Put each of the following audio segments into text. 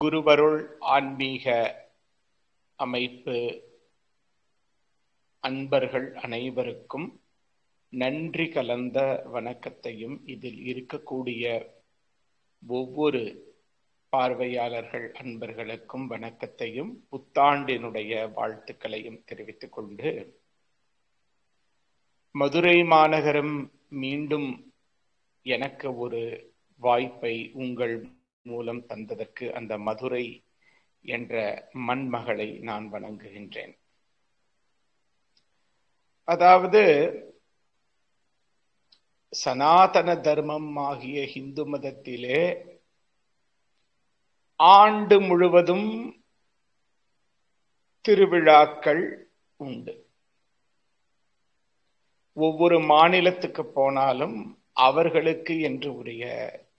குருவருள் ஆன்மீக அமைப்பு அன்பர்கள் அனைவருக்கும் நன்றி கலந்த வணக்கத்தையும், இதில் இருக்கக்கூடிய ஒவ்வொரு பார்வையாளர்கள் அன்பர்களுக்கும் வணக்கத்தையும் புத்தாண்டினுடைய வாழ்த்துக்களையும் தெரிவித்துக் கொண்டு, மதுரை மாநகரம் மீண்டும் எனக்கு ஒரு வாய்ப்பை உங்கள் மூலம் தந்ததற்கு அந்த மதுரை என்ற மண்மகளை நான் வணங்குகின்றேன். அதாவது சனாதன தர்மம் ஆகிய இந்து மதத்திலே ஆண்டு முழுவதும் திருவிழாக்கள் உண்டு. ஒவ்வொரு மாநிலத்துக்கு போனாலும் அவர்களுக்கு என்று உரிய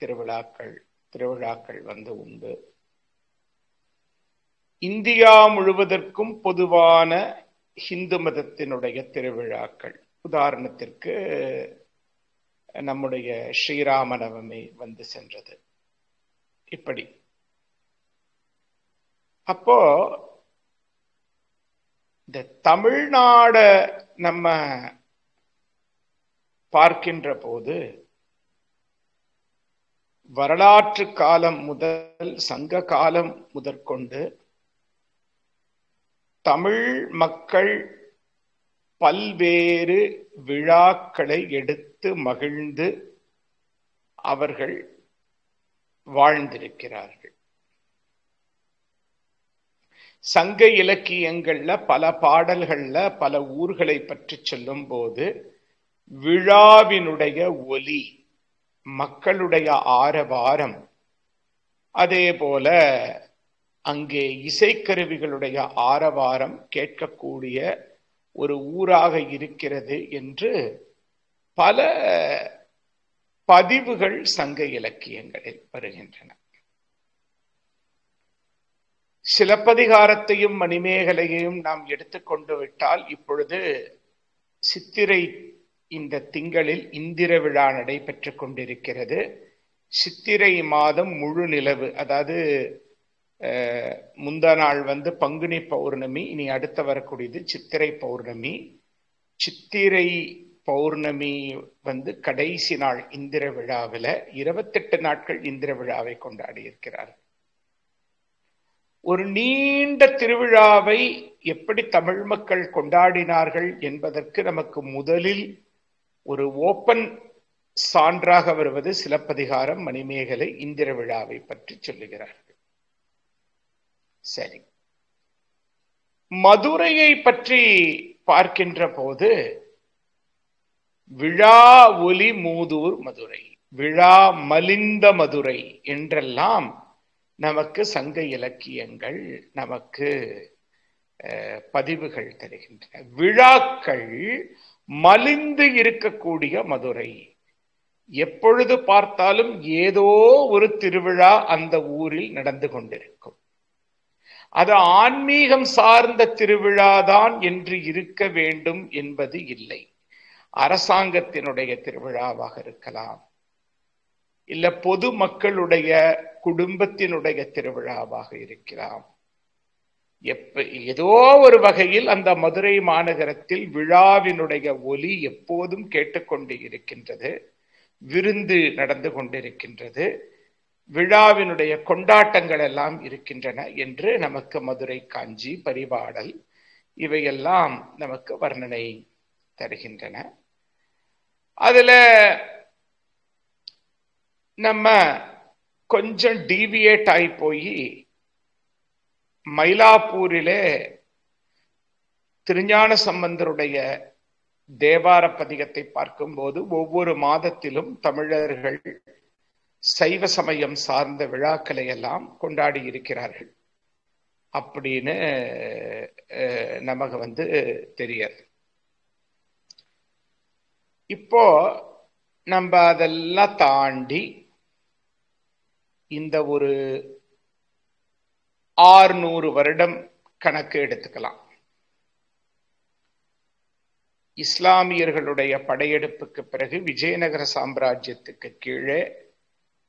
திருவிழாக்கள் உண்டு. இந்தியா முழுவதற்கும் பொதுவான இந்து மதத்தினுடைய திருவிழாக்கள், உதாரணத்திற்கு நம்முடைய ஸ்ரீராம நவமி வந்து சென்றது. இப்படி அப்போ இந்த தமிழ்நாட நம்ம பார்க்கின்ற போது வரலாற்று காலம் முதல் சங்க காலம் முதற்கொண்டு தமிழ் மக்கள் பல்வேறு விழாக்களை எடுத்து மகிழ்ந்து அவர்கள் வாழ்ந்திருக்கிறார்கள். சங்க இலக்கியங்கள்ல பல பாடல்கள்ல பல ஊர்களை பற்றி சொல்லும் போது விழாவினுடைய ஒலி, மக்களுடைய ஆரவாரம், அதே போல அங்கே இசைக்கருவிகளுடைய ஆரவாரம் கேட்கக்கூடிய ஒரு ஊராக இருக்கிறது என்று பல பதிவுகள் சங்க இலக்கியங்களில் வருகின்றன. சிலப்பதிகாரத்தையும் மணிமேகலையையும் நாம் எடுத்துக்கொண்டு விட்டால், இப்பொழுது சித்திரை இந்த திங்களில் இந்திர விழா நடைபெற்றுக் கொண்டிருக்கிறது. சித்திரை மாதம் முழு நிலவு, அதாவது முந்தா நாள் வந்து பங்குனி பௌர்ணமி, இனி அடுத்த வரக்கூடியது சித்திரை பௌர்ணமி. சித்திரை பௌர்ணமி வந்து கடைசி நாள் இந்திர விழாவில் 28 நாட்கள் இந்திர விழாவை கொண்டாடி இருக்கிறார்கள். ஒரு நீண்ட திருவிழாவை எப்படி தமிழ் மக்கள் கொண்டாடினார்கள் என்பதற்கு நமக்கு முதலில் ஒரு ஓப்பன் சான்றாக வருவது சிலப்பதிகாரம், மணிமேகலை, இந்திர விழாவை பற்றி சொல்லுகிறார்கள். சரி, மதுரையை பற்றி பார்க்கின்ற போது விழா ஒலி மூதூர் மதுரை, விழா மலிந்த மதுரை என்றெல்லாம் நமக்கு சங்க இலக்கியங்கள் நமக்கு பதிவுகள் தருகின்றன. விழாக்கள் மலிந்து இருக்கக்கூடிய மதுரை, எப்பொழுது பார்த்தாலும் ஏதோ ஒரு திருவிழா அந்த ஊரில் நடந்து கொண்டிருக்கும். அது ஆன்மீகம் சார்ந்த திருவிழாதான் என்று இருக்க வேண்டும் என்பது இல்லை. அரசாங்கத்தினுடைய திருவிழாவாக இருக்கலாம், இல்ல பொது மக்களுடைய குடும்பத்தினுடைய திருவிழாவாக இருக்கலாம். ஏதோ ஒரு வகையில் அந்த மதுரை மாநகரத்தில் விழாவினுடைய ஒலி எப்போதும் கேட்டுக்கொண்டு இருக்கின்றது, விருந்து நடந்து கொண்டிருக்கின்றது, விழாவினுடைய கொண்டாட்டங்கள் எல்லாம் இருக்கின்றன என்று நமக்கு மதுரை காஞ்சி பரிபாடல் இவையெல்லாம் நமக்கு வர்ணனை தருகின்றன. அதுல நம்ம கொஞ்சம் டீவியேட் ஆகி போய் மயிலாப்பூரிலே திருஞான சம்பந்தருடைய தேவார பதிகத்தை பார்க்கும்போது ஒவ்வொரு மாதத்திலும் தமிழர்கள் சைவ சமயம் சார்ந்த விழாக்களை எல்லாம் கொண்டாடி இருக்கிறார்கள் அப்படின்னு நமக்கு வந்து தெரியாது. இப்போ நம்ம அதெல்லாம் தாண்டி இந்த ஒரு 600 வருடம் கணக்கு எடுத்துக்கலாம். இஸ்லாமியர்களுடைய படையெடுப்புக்கு பிறகு விஜயநகர சாம்ராஜ்யத்துக்கு கீழே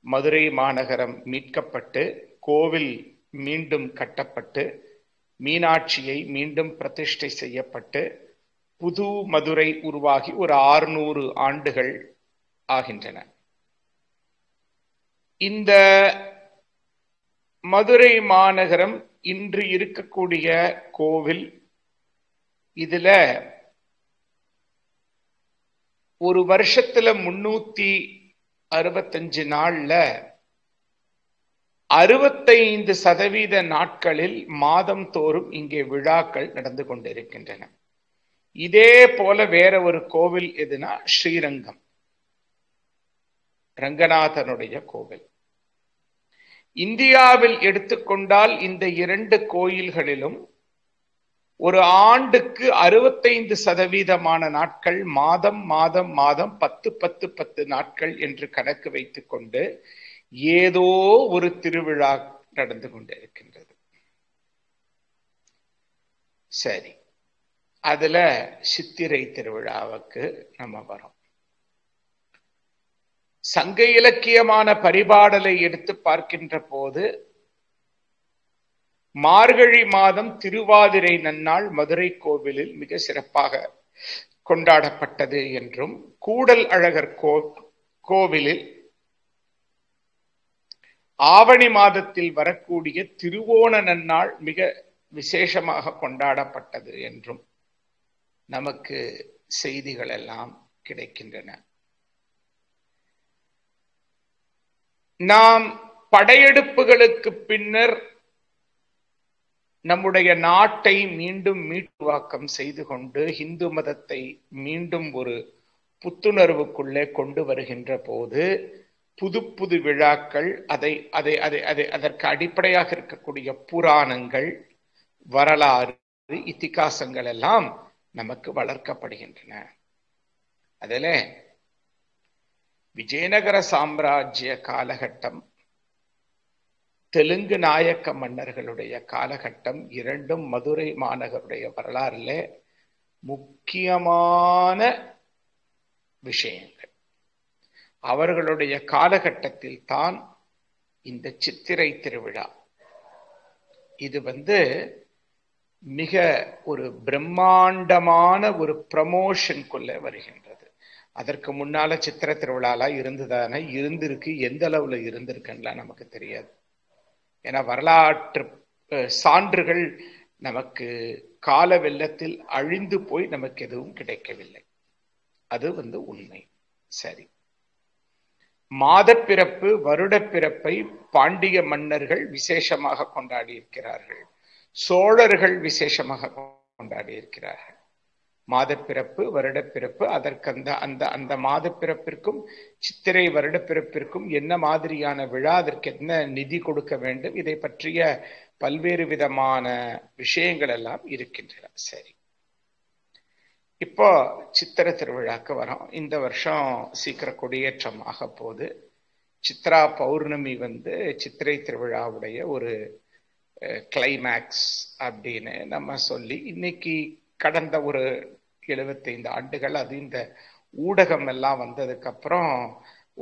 மதுரை மாநகரம் மீட்கப்பட்டு கோவில் மீண்டும் கட்டப்பட்டு மீனாட்சியை மீண்டும் பிரதிஷ்டை செய்யப்பட்டு புது மதுரை உருவாகி ஒரு 600 ஆண்டுகள் ஆகின்றன. இந்த மதுரை மாநகரம் இன்று இருக்கக்கூடிய கோவில், இதுல ஒரு வருஷத்துல 365 நாள்ல 65% நாட்களில் மாதம் தோறும் இங்கே விழாக்கள் நடந்து கொண்டிருக்கின்றன. இதே போல வேற ஒரு கோவில் எதுனா ஸ்ரீரங்கம், ரங்கநாதனுடைய கோவில். இந்தியாவில் எடுத்துக்கொண்டால் இந்த 2 கோயில்களிலும் ஒரு ஆண்டுக்கு 65% நாட்கள் மாதம் மாதம் மாதம் 10 நாட்கள் என்று கணக்கு வைத்துக் கொண்டு ஏதோ ஒரு திருவிழா நடந்து கொண்டிருக்கின்றது. சரி, அதுல சித்திரை திருவிழாவுக்கு நம்ம வரோம். சங்க இலக்கியமான பரிபாடலை எடுத்து பார்க்கின்ற போது மார்கழி மாதம் திருவாதிரை நன்னாள் மதுரை கோவிலில் மிக சிறப்பாக கொண்டாடப்பட்டது என்றும், கூடல் அழகர் கோவிலில் ஆவணி மாதத்தில் வரக்கூடிய திருவோண நன்னாள் மிக விசேஷமாக கொண்டாடப்பட்டது என்றும் நமக்கு செய்திகள் எல்லாம் கிடைக்கின்றன. நாம் படையெடுப்புகளுக்கு பின்னர் நம்முடைய நாட்டை மீண்டும் மீட்டுவாக்கம் செய்து கொண்டு இந்து மதத்தை மீண்டும் ஒரு புத்துணர்வுக்குள்ளே கொண்டு வருகின்ற போது புது புது விழாக்கள், அதற்கு அடிப்படையாக இருக்கக்கூடிய புராணங்கள், வரலாறு, இதிகாசங்கள் எல்லாம் நமக்கு வளர்க்கப்படுகின்றன. அதில விஜயநகர சாம்ராஜ்ய காலகட்டம், தெலுங்கு நாயக்க மன்னர்களுடைய காலகட்டம், இரண்டும் மதுரை மாநகருடைய வரலாறுல முக்கியமான விஷயங்கள். அவர்களுடைய காலகட்டத்தில் தான் இந்த சித்திரை திருவிழா இது மிக ஒரு பிரம்மாண்டமான ஒரு ப்ரமோஷனுக்குள்ள வருகின்றது. அதற்கு முன்னால சித்திரை திருவிழாலாம் இருந்துதானே, இருந்திருக்கு, எந்த அளவுல இருந்திருக்குன்னா நமக்கு தெரியாது. ஏன்னா வரலாற்று சான்றுகள் நமக்கு கால வெள்ளத்தில் அழிந்து போய் நமக்கு எதுவும் கிடைக்கவில்லை. அது உண்மை. சரி, மாதப்பிறப்பு வருடப்பிறப்பை பாண்டிய மன்னர்கள் விசேஷமாக கொண்டாடி இருக்கிறார்கள், சோழர்கள் விசேஷமாக கொண்டாடி இருக்கிறார்கள். மாதப்பிறப்பு வருடப்பிறப்பு, அதற்கு அந்த மாதப்பிறப்பிற்கும் சித்திரை வருடப்பிறப்பிற்கும் என்ன மாதிரியான விழா, அதற்கு என்ன நிதி கொடுக்க வேண்டும், இதை பற்றிய பல்வேறு விதமான விஷயங்கள் எல்லாம் இருக்கின்றன. சரி, இப்போ சித்திரை திருவிழாக்கு வரோம். இந்த வருஷம் சீக்கிரம் கொடியேற்றம் ஆக போது. சித்ரா பௌர்ணமி சித்திரை திருவிழாவுடைய ஒரு கிளைமேக்ஸ் அப்படின்னு நம்ம சொல்லி, இன்னைக்கு கடந்த ஒரு 75 ஆண்டுகள் அது இந்த ஊடகம் எல்லாம் வந்ததுக்கு அப்புறம்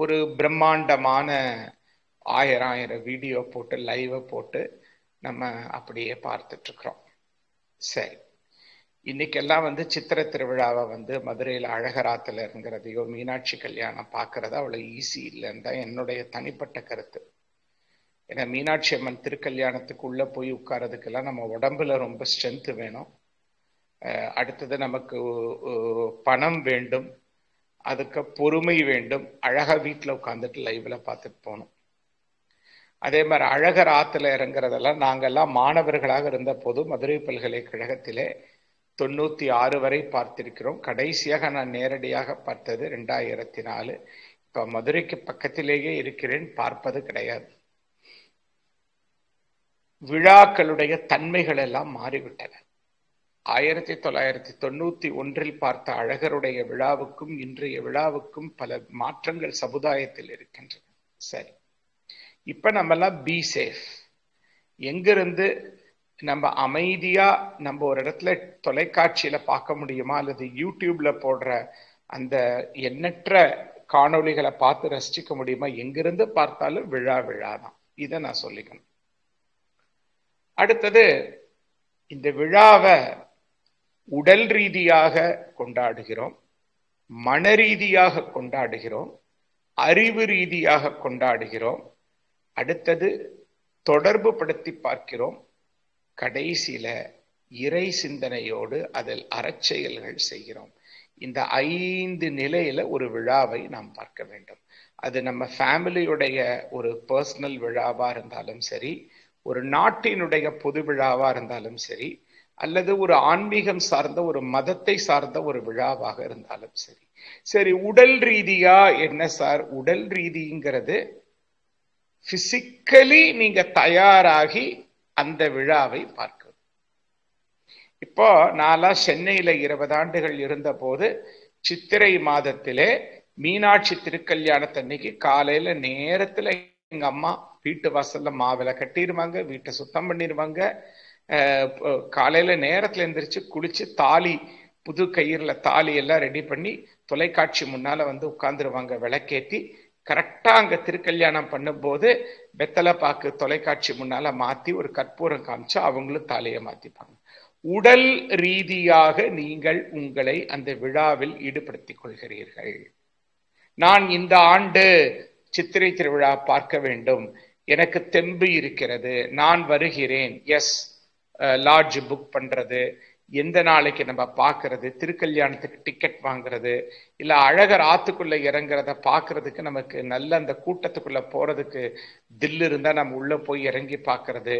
ஒரு பிரம்மாண்டமான 1000 வீடியோ போட்டு லைவ போட்டு நம்ம அப்படியே பார்த்துட்டு இருக்கிறோம். சரி, இன்னைக்கெல்லாம் சித்திரை திருவிழாவை மதுரையில் அழகராத்துல இருக்கிறதையோ மீனாட்சி கல்யாணம் பார்க்கறது அவ்வளவு ஈஸி இல்லைன்னு தான் என்னுடைய தனிப்பட்ட கருத்து. ஏன்னா மீனாட்சி அம்மன் திருக்கல்யாணத்துக்கு உள்ள போய் உட்கார்றதுக்கெல்லாம் நம்ம உடம்புல ரொம்ப ஸ்ட்ரென்த் வேணும். அடுத்தது நமக்கு பணம் வேண்டும், அதுக்கு பொறுமை வேண்டும். அழகா வீட்டில் உட்காந்துட்டு லைவ்ல பார்த்துட்டு போகணும். அதே மாதிரி அழகர் ஆத்துல இறங்குறதெல்லாம் நாங்கெல்லாம் மாணவர்களாக இருந்த போது மதுரை பல்கலைக்கழகத்திலே 96 வரை பார்த்திருக்கிறோம். கடைசியாக நான் நேரடியாக பார்த்தது 2004. இப்ப மதுரைக்கு பக்கத்திலேயே இருக்கிறேன், பார்ப்பது கிடையாது. விழாக்களுடைய தன்மைகள் எல்லாம் மாறிவிட்டன. 1991 பார்த்த அழகருடைய விழாவுக்கும் இன்றைய விழாவுக்கும் பல மாற்றங்கள் சமுதாயத்தில் இருக்கின்றன. சரி, இப்ப நம்ம எல்லாம் பி சேஃப். எங்கிருந்து நம்ம அமைதியா நம்ம ஒரு இடத்துல தொலைக்காட்சியில பார்க்க முடியுமா, அல்லது யூடியூப்ல போடுற அந்த எண்ணற்ற காணொளிகளை பார்த்து ரசிச்சுக்க முடியுமா? எங்கிருந்து பார்த்தாலும் விழா தான். இதை நான் சொல்லிக்கணும். அடுத்தது இந்த விழாவை உடல் ரீதியாக கொண்டாடுகிறோம், மன ரீதியாக கொண்டாடுகிறோம், அறிவு ரீதியாக கொண்டாடுகிறோம். அடுத்தது தொடர்பு படுத்தி பார்க்கிறோம். கடைசியில இறை சிந்தனையோடு அதில் அறச்செயல்கள் செய்கிறோம். இந்த 5 நிலையில ஒரு விழாவை நாம் பார்க்க வேண்டும். அது நம்ம ஃபேமிலியுடைய ஒரு பர்சனல் விழாவா இருந்தாலும் சரி, ஒரு நாட்டினுடைய பொது விழாவா இருந்தாலும் சரி, அல்லது ஒரு ஆன்மீகம் சார்ந்த ஒரு மதத்தை சார்ந்த ஒரு விழாவாக இருந்தாலும் சரி. சரி, உடல் ரீதியா என்ன சார்? உடல் ரீதிங்கிறது பிசிக்கலி நீங்க தயாராகி அந்த விழாவை பார்க்கணும். இப்போ நான்லாம் சென்னையில 20 ஆண்டுகள் இருந்த போது சித்திரை மாதத்திலே மீனாட்சி திருக்கல்யாணத்தன்னைக்கு காலையில நேரத்துல எங்க அம்மா வீட்டு வாசல்ல மாவிளை கட்டிடுவாங்க, வீட்டை சுத்தம் பண்ணிடுவாங்க. காலையில நேரத்துல எந்திரிச்சு குளிச்சு தாலி, புது கயிறுல தாலி எல்லாம் ரெடி பண்ணி தொலைக்காட்சி முன்னால வந்து உட்கார்ந்துருவாங்க விளக்கேத்தி. கரெக்டா அங்க திருக்கல்யாணம் பண்ணும்போது வெத்தலை பாக்கு தொலைக்காட்சி முன்னால மாத்தி ஒரு கற்பூரம் காமிச்சு அவங்களும் தாலியை மாத்திப்பாங்க. உடல் ரீதியாக நீங்கள் உங்களை அந்த விழாவில் ஈடுபடுத்திக் கொள்கிறீர்கள். நான் இந்த ஆண்டு சித்திரை திருவிழா பார்க்க வேண்டும், எனக்கு தெம்பு இருக்கிறது, நான் வருகிறேன். எஸ், லாட்ஜ் புக் பண்றது, எந்த நாளைக்கு நம்ம பார்க்கறது, திருக்கல்யாணத்துக்கு டிக்கெட் வாங்குறது, இல்ல அழகர் ஆத்துக்குள்ள இறங்குறத பார்க்கறதுக்கு நமக்கு நல்ல அந்த கூட்டத்துக்குள்ள போறதுக்கு தில் இருந்தா நம்ம உள்ள போய் இறங்கி பார்க்கறது,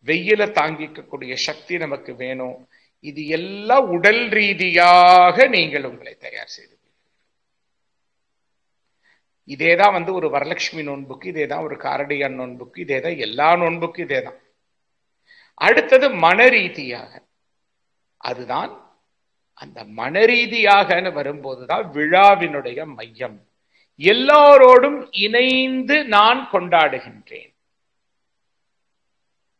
வெயில தாங்கிக்கக்கூடிய சக்தி நமக்கு வேணும். இது எல்லாம் உடல் ரீதியாக நீங்கள் உங்களை தயார் செய்து. இதேதான் வந்து ஒரு வரலட்சுமி நோன்புக்கு, இதேதான் ஒரு காரடியான் நோன்புக்கு, இதேதான் எல்லா நோன்புக்கும் இதேதான். அடுத்தது மன ரீதியாக, அதுதான் அந்த மனரீதியாக வரும்போதுதான் விழாவினுடைய மையம். எல்லாரோடும் இணைந்து நான் கொண்டாடுகின்றேன்.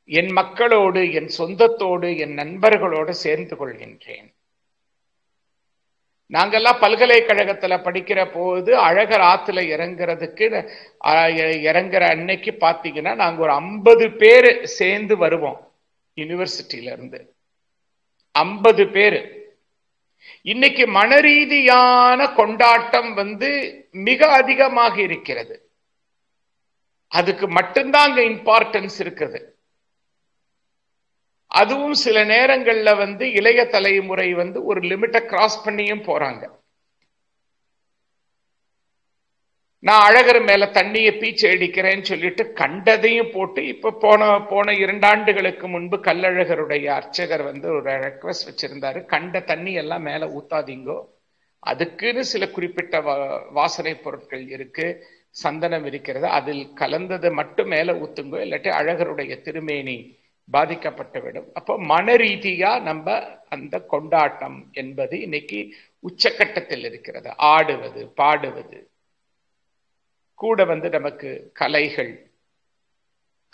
என் மக்களோடு, என் சொந்தத்தோடு, என் நண்பர்களோடு சேர்ந்து கொள்கின்றேன். நாங்கெல்லாம் பல்கலைக்கழகத்துல படிக்கிற போது அழகர் ஆத்துல இறங்குற அன்னைக்கு பாத்தீங்கன்னா நாங்க ஒரு 50 பேர் சேர்ந்து வருவோம் யூனிவர்சிட்டியில இருந்து. 50 பேரு. இன்னைக்கு மனரீதியான கொண்டாட்டம் வந்து மிக அதிகமாக இருக்கிறது. அதுக்கு மட்டும்தான் அங்க இம்பார்ட்டன்ஸ் இருக்குது. அதுவும் சில நேரங்கள்ல வந்து இளைய தலைமுறை வந்து ஒரு லிமிட்டை கிராஸ் பண்ணியும் போறாங்க. நான் அழகர் மேல தண்ணியை பீச்சு அடிக்கிறேன்னு சொல்லிட்டு கண்டதையும் போட்டு, இப்ப போன 2 ஆண்டுகளுக்கு முன்பு கல்லழகருடைய அர்ச்சகர் வந்து ஒரு ரெக்வஸ்ட் வச்சிருந்தாரு, கண்ட தண்ணி எல்லாம் மேல ஊத்தாதீங்கோ, அதுக்குன்னு சில குறிப்பிட்ட வாசனை பொருட்கள் இருக்கு, சந்தனம் இருக்கிறது, அதில் கலந்தது மட்டும் மேல ஊத்துங்கோ, இல்லாட்டி அழகருடைய திருமேனி பாதிக்கப்பட்டுவிடும். அப்போ மன ரீதியா நம்ம அந்த கொண்டாட்டம் என்பது இன்னைக்கு உச்சக்கட்டத்தில் இருக்கிறது. ஆடுவது, பாடுவது, கூட வந்து நமக்கு கலைகள்,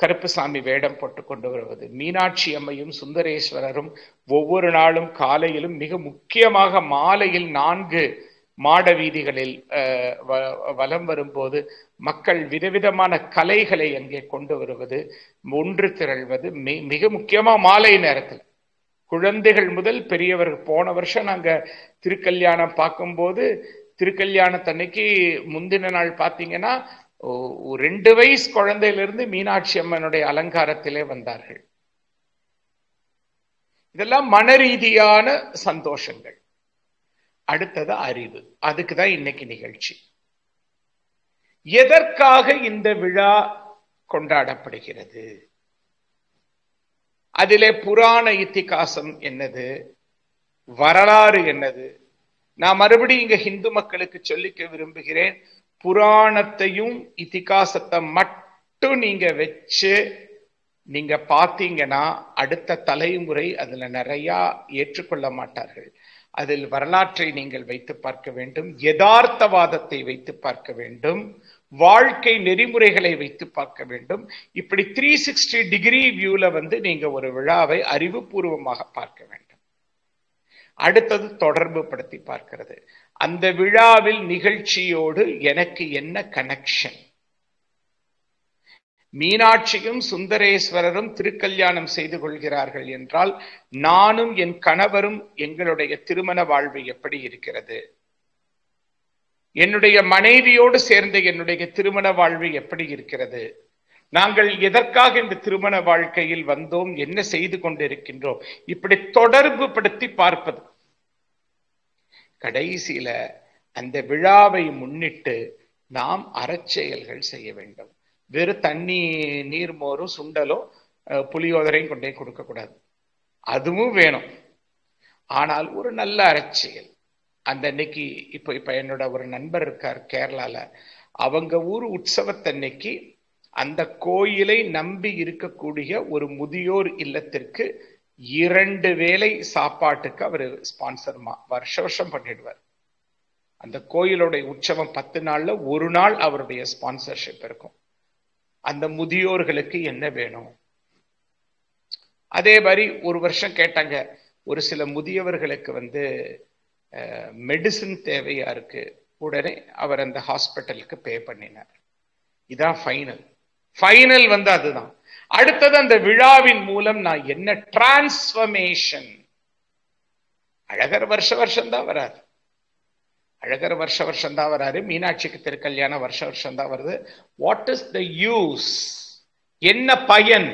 கருப்புசாமி வேடம் போட்டு கொண்டு வருவது, மீனாட்சி அம்மையும் சுந்தரேஸ்வரரும் ஒவ்வொரு நாளும் காலையிலும் மிக முக்கியமாக மாலையில் 4 மாட வீதிகளில் வலம் வரும்போது மக்கள் விதவிதமான கலைகளை அங்கே கொண்டு வருவது, ஒன்று திரள்வது, மிக முக்கியமா மாலை நேரத்தில் குழந்தைகள் முதல் பெரியவர்கள். போன வருஷம் நாங்க திருக்கல்யாணம் பார்க்கும்போது திருக்கல்யாணத்தன்னைக்கு முந்தின நாள் பார்த்தீங்கன்னா 2 வயசு குழந்தையிலிருந்து மீனாட்சி அம்மனுடைய அலங்காரத்திலே வந்தார்கள். இதெல்லாம் மனரீதியான சந்தோஷங்கள். அடுத்தது அறிவு. அதுக்குதான் இன்னைக்கு நிகழ்ச்சி. எதற்காக இந்த விழா கொண்டாடப்படுகிறது? அதிலே புராண இத்திகாசம் என்னது, வரலாறு என்னது? நான் மறுபடியும் இங்க ஹிந்து மக்களுக்கு சொல்லிக்க விரும்புகிறேன், புராணத்தையும் இத்திகாசத்தை மட்டும் நீங்க வச்சு நீங்க பார்த்தீங்கன்னா அடுத்த தலைமுறை அதுல நிறைய ஏற்றுக்கொள்ள மாட்டார்கள். அதில் வரலாற்றை நீங்கள் வைத்து பார்க்க வேண்டும், யதார்த்தவாதத்தை வைத்து பார்க்க வேண்டும், வாழ்க்கை நெறிமுறைகளை வைத்து பார்க்க வேண்டும். இப்படி 360 டிகிரி வியூல வந்து நீங்க ஒரு விழாவை அறிவுபூர்வமாக பார்க்க வேண்டும். அடுத்தது தொடர்பு படுத்தி பார்க்கிறது. அந்த விழாவில் நிகழ்ச்சியோடு எனக்கு என்ன கனெக்ஷன்? மீனாட்சியும் சுந்தரேஸ்வரரும் திருக்கல்யாணம் செய்து கொள்கிறார்கள் என்றால் நானும் என் கணவரும் எங்களுடைய திருமண வாழ்வு எப்படி இருக்கிறது? என்னுடைய மனைவியோடு சேர்ந்த என்னுடைய திருமண வாழ்வு எப்படி இருக்கிறது? நாங்கள் எதற்காக இந்த திருமண வாழ்க்கையில் வந்தோம், என்ன செய்து கொண்டிருக்கின்றோம், இப்படி தொடர்பு படுத்தி பார்ப்பது. கடைசியில அந்த விழாவை முன்னிட்டு நாம் அறச்செயல்கள் செய்ய வேண்டும். வெறும் தண்ணி நீர்மோரும் சுண்டலும் புளியோதரையும் கொண்டே கொடுக்க கூடாது, அதுவும் வேணும். ஆனால் ஒரு நல்ல அறச்செயல். அந்த அன்னைக்கு இப்ப என்னோட ஒரு நண்பர் இருக்கார் கேரளால, அவங்க ஊர் உற்சவத்தன்னைக்கு அந்த கோயிலை நம்பி இருக்கக்கூடிய ஒரு முதியோர் இல்லத்திற்கு 2 வேளை சாப்பாட்டுக்கு அவர் ஸ்பான்சர்மா வருஷம் பண்ணிடுவார். அந்த கோயிலுடைய உற்சவம் 10 நாள்ல 1 நாள் அவருடைய ஸ்பான்சர்ஷிப் இருக்கும். அந்த முதியோர்களுக்கு என்ன வேணும்? அதே மாதிரி ஒரு வருஷம் கேட்டாங்க, ஒரு சில முதியவர்களுக்கு மெடிசின் தேவையா இருக்கு, உடனே அவர் அந்த ஹாஸ்பிட்டலுக்கு பே பண்ணினார். இதான் ஃபைனல் அதுதான். அடுத்தது அந்த விழாவின் மூலம் நான் என்ன டிரான்ஸ்ஃபர்மேஷன். அழகர் வருஷம் தான் வராது, அழகர் வருஷம் தான் வராரு. மீனாட்சிக்கு திருக்கல்யாணம் வருஷம் தான் வருது. What is the use? என்ன பயன்?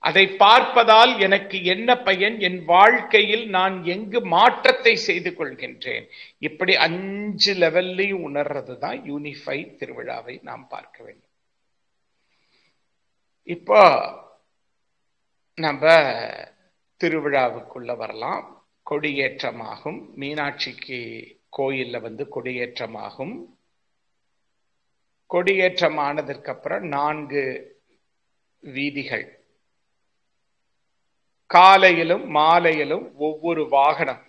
அதை பார்ப்பதால் எனக்கு என்ன பயன்? என் வாழ்க்கையில் நான் எங்கு மாற்றத்தை செய்து கொள்கின்றேன்? இப்படி 5 லெவல்லையும் உணர்றதுதான் யூனிஃபை திருவிழாவை நாம் பார்க்க வேண்டும். இப்போ நம்ம திருவிழாவுக்குள்ள வரலாம். கொடியேற்றமாகும். மீனாட்சிக்கு கோயில்ல கொடியேற்றமாகும். கொடியேற்றமானதற்கு அப்புறம் 4 வீதிகள், காலையிலும் மாலையிலும் ஒவ்வொரு வாகனம்.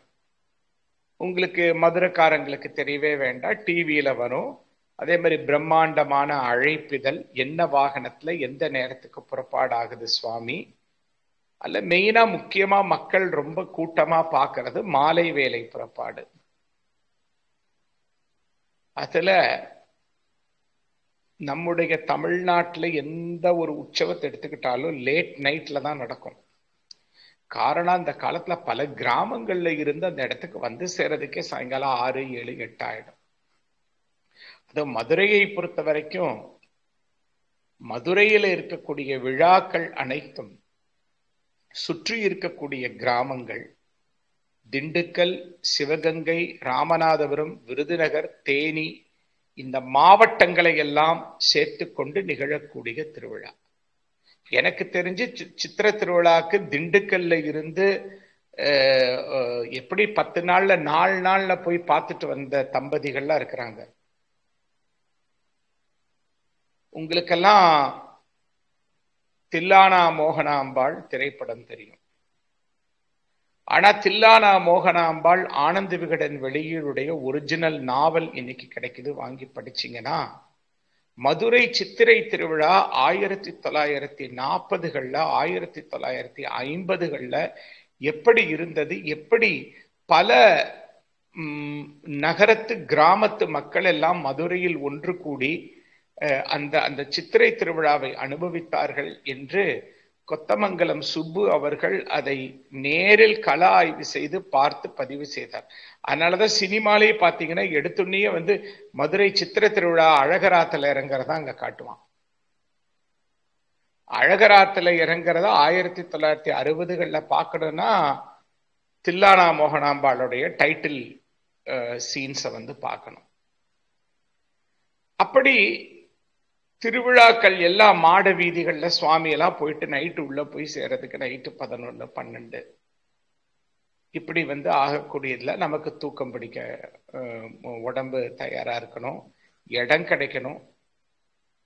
உங்களுக்கு மதுரைக்காரங்களுக்கு தெரியவே வேண்டாம், டிவியில வரும். அதே மாதிரி பிரம்மாண்டமான அழைப்பிதழ், என்ன வாகனத்துல எந்த நேரத்துக்கு புறப்பாடு ஆகுது சுவாமி. அல்ல மெயினா முக்கியமா மக்கள் ரொம்ப கூட்டமா பார்க்கறது மாலை வேலை புறப்பாடு. அதுல நம்முடைய தமிழ்நாட்டுல எந்த ஒரு உற்சவத்தை எடுத்துக்கிட்டாலும் லேட் நைட்ல தான் நடக்கும். காரணம், அந்த காலத்துல பல கிராமங்கள்ல இருந்து அந்த இடத்துக்கு சேர்றதுக்கே சாயங்காலம் 6, 7, 8 ஆயிடும். அது மதுரையை பொறுத்த வரைக்கும் மதுரையில இருக்கக்கூடிய விழாக்கள் அனைத்தும் சுற்றி இருக்கக்கூடிய கிராமங்கள், திண்டுக்கல், சிவகங்கை, ராமநாதபுரம், விருதுநகர், தேனி, இந்த மாவட்டங்களை எல்லாம் சேர்த்து கொண்டு நிகழக்கூடிய திருவிழா. எனக்கு தெரிஞ்சு சித்திர திருவிழாக்கு திண்டுக்கல்ல இருந்து எப்படி 10 நாள்ல 4 நாள்ல போய் பார்த்துட்டு வந்த தம்பதிகள்லாம் இருக்கிறாங்க. உங்களுக்கெல்லாம் தில்லானா மோகனாம்பாள் திரைப்படம் தெரியும். ஆனா தில்லானா மோகனாம்பாள் ஆனந்த விகடன் வெளியீடுடைய ஒரிஜினல் நாவல் இன்னைக்கு கிடைக்குது, வாங்கி படிச்சீங்கன்னா. மதுரை சித்திரை திருவிழா 1940களில் 1950களில் எப்படி இருந்தது, எப்படி பல நகரத்து கிராமத்து மக்கள் எல்லாம் மதுரையில் ஒன்று கூடி அந்த சித்திரை திருவிழாவை அனுபவித்தார்கள் என்று கொத்தமங்கலம் சுப்பு அவர்கள் அதை நேரில் கள ஆய்வு செய்து பார்த்து பதிவு செய்தார். அதனாலதான் சினிமாலே பாத்தீங்கன்னா எடுத்துன்னே மதுரை சித்திரை திருவிழா அழகராத்துல இறங்குறதா அங்க காட்டுவான். அழகராத்துல இறங்குறத 1960களில் பார்க்கணும்னா தில்லானா மோகனாம்பாளுடைய டைட்டில் சீன்ஸை பார்க்கணும். அப்படி திருவிழாக்கள் எல்லாம் மாட வீதிகள்ல சுவாமி எல்லாம் போயிட்டு நைட்டு உள்ள போய் சேர்றதுக்கு நைட்டு 11, 12 இப்படி ஆகக்கூடியதுல நமக்கு தூக்கம் பிடிக்க உடம்பு தயாரா இருக்கணும், இடம் கிடைக்கணும்,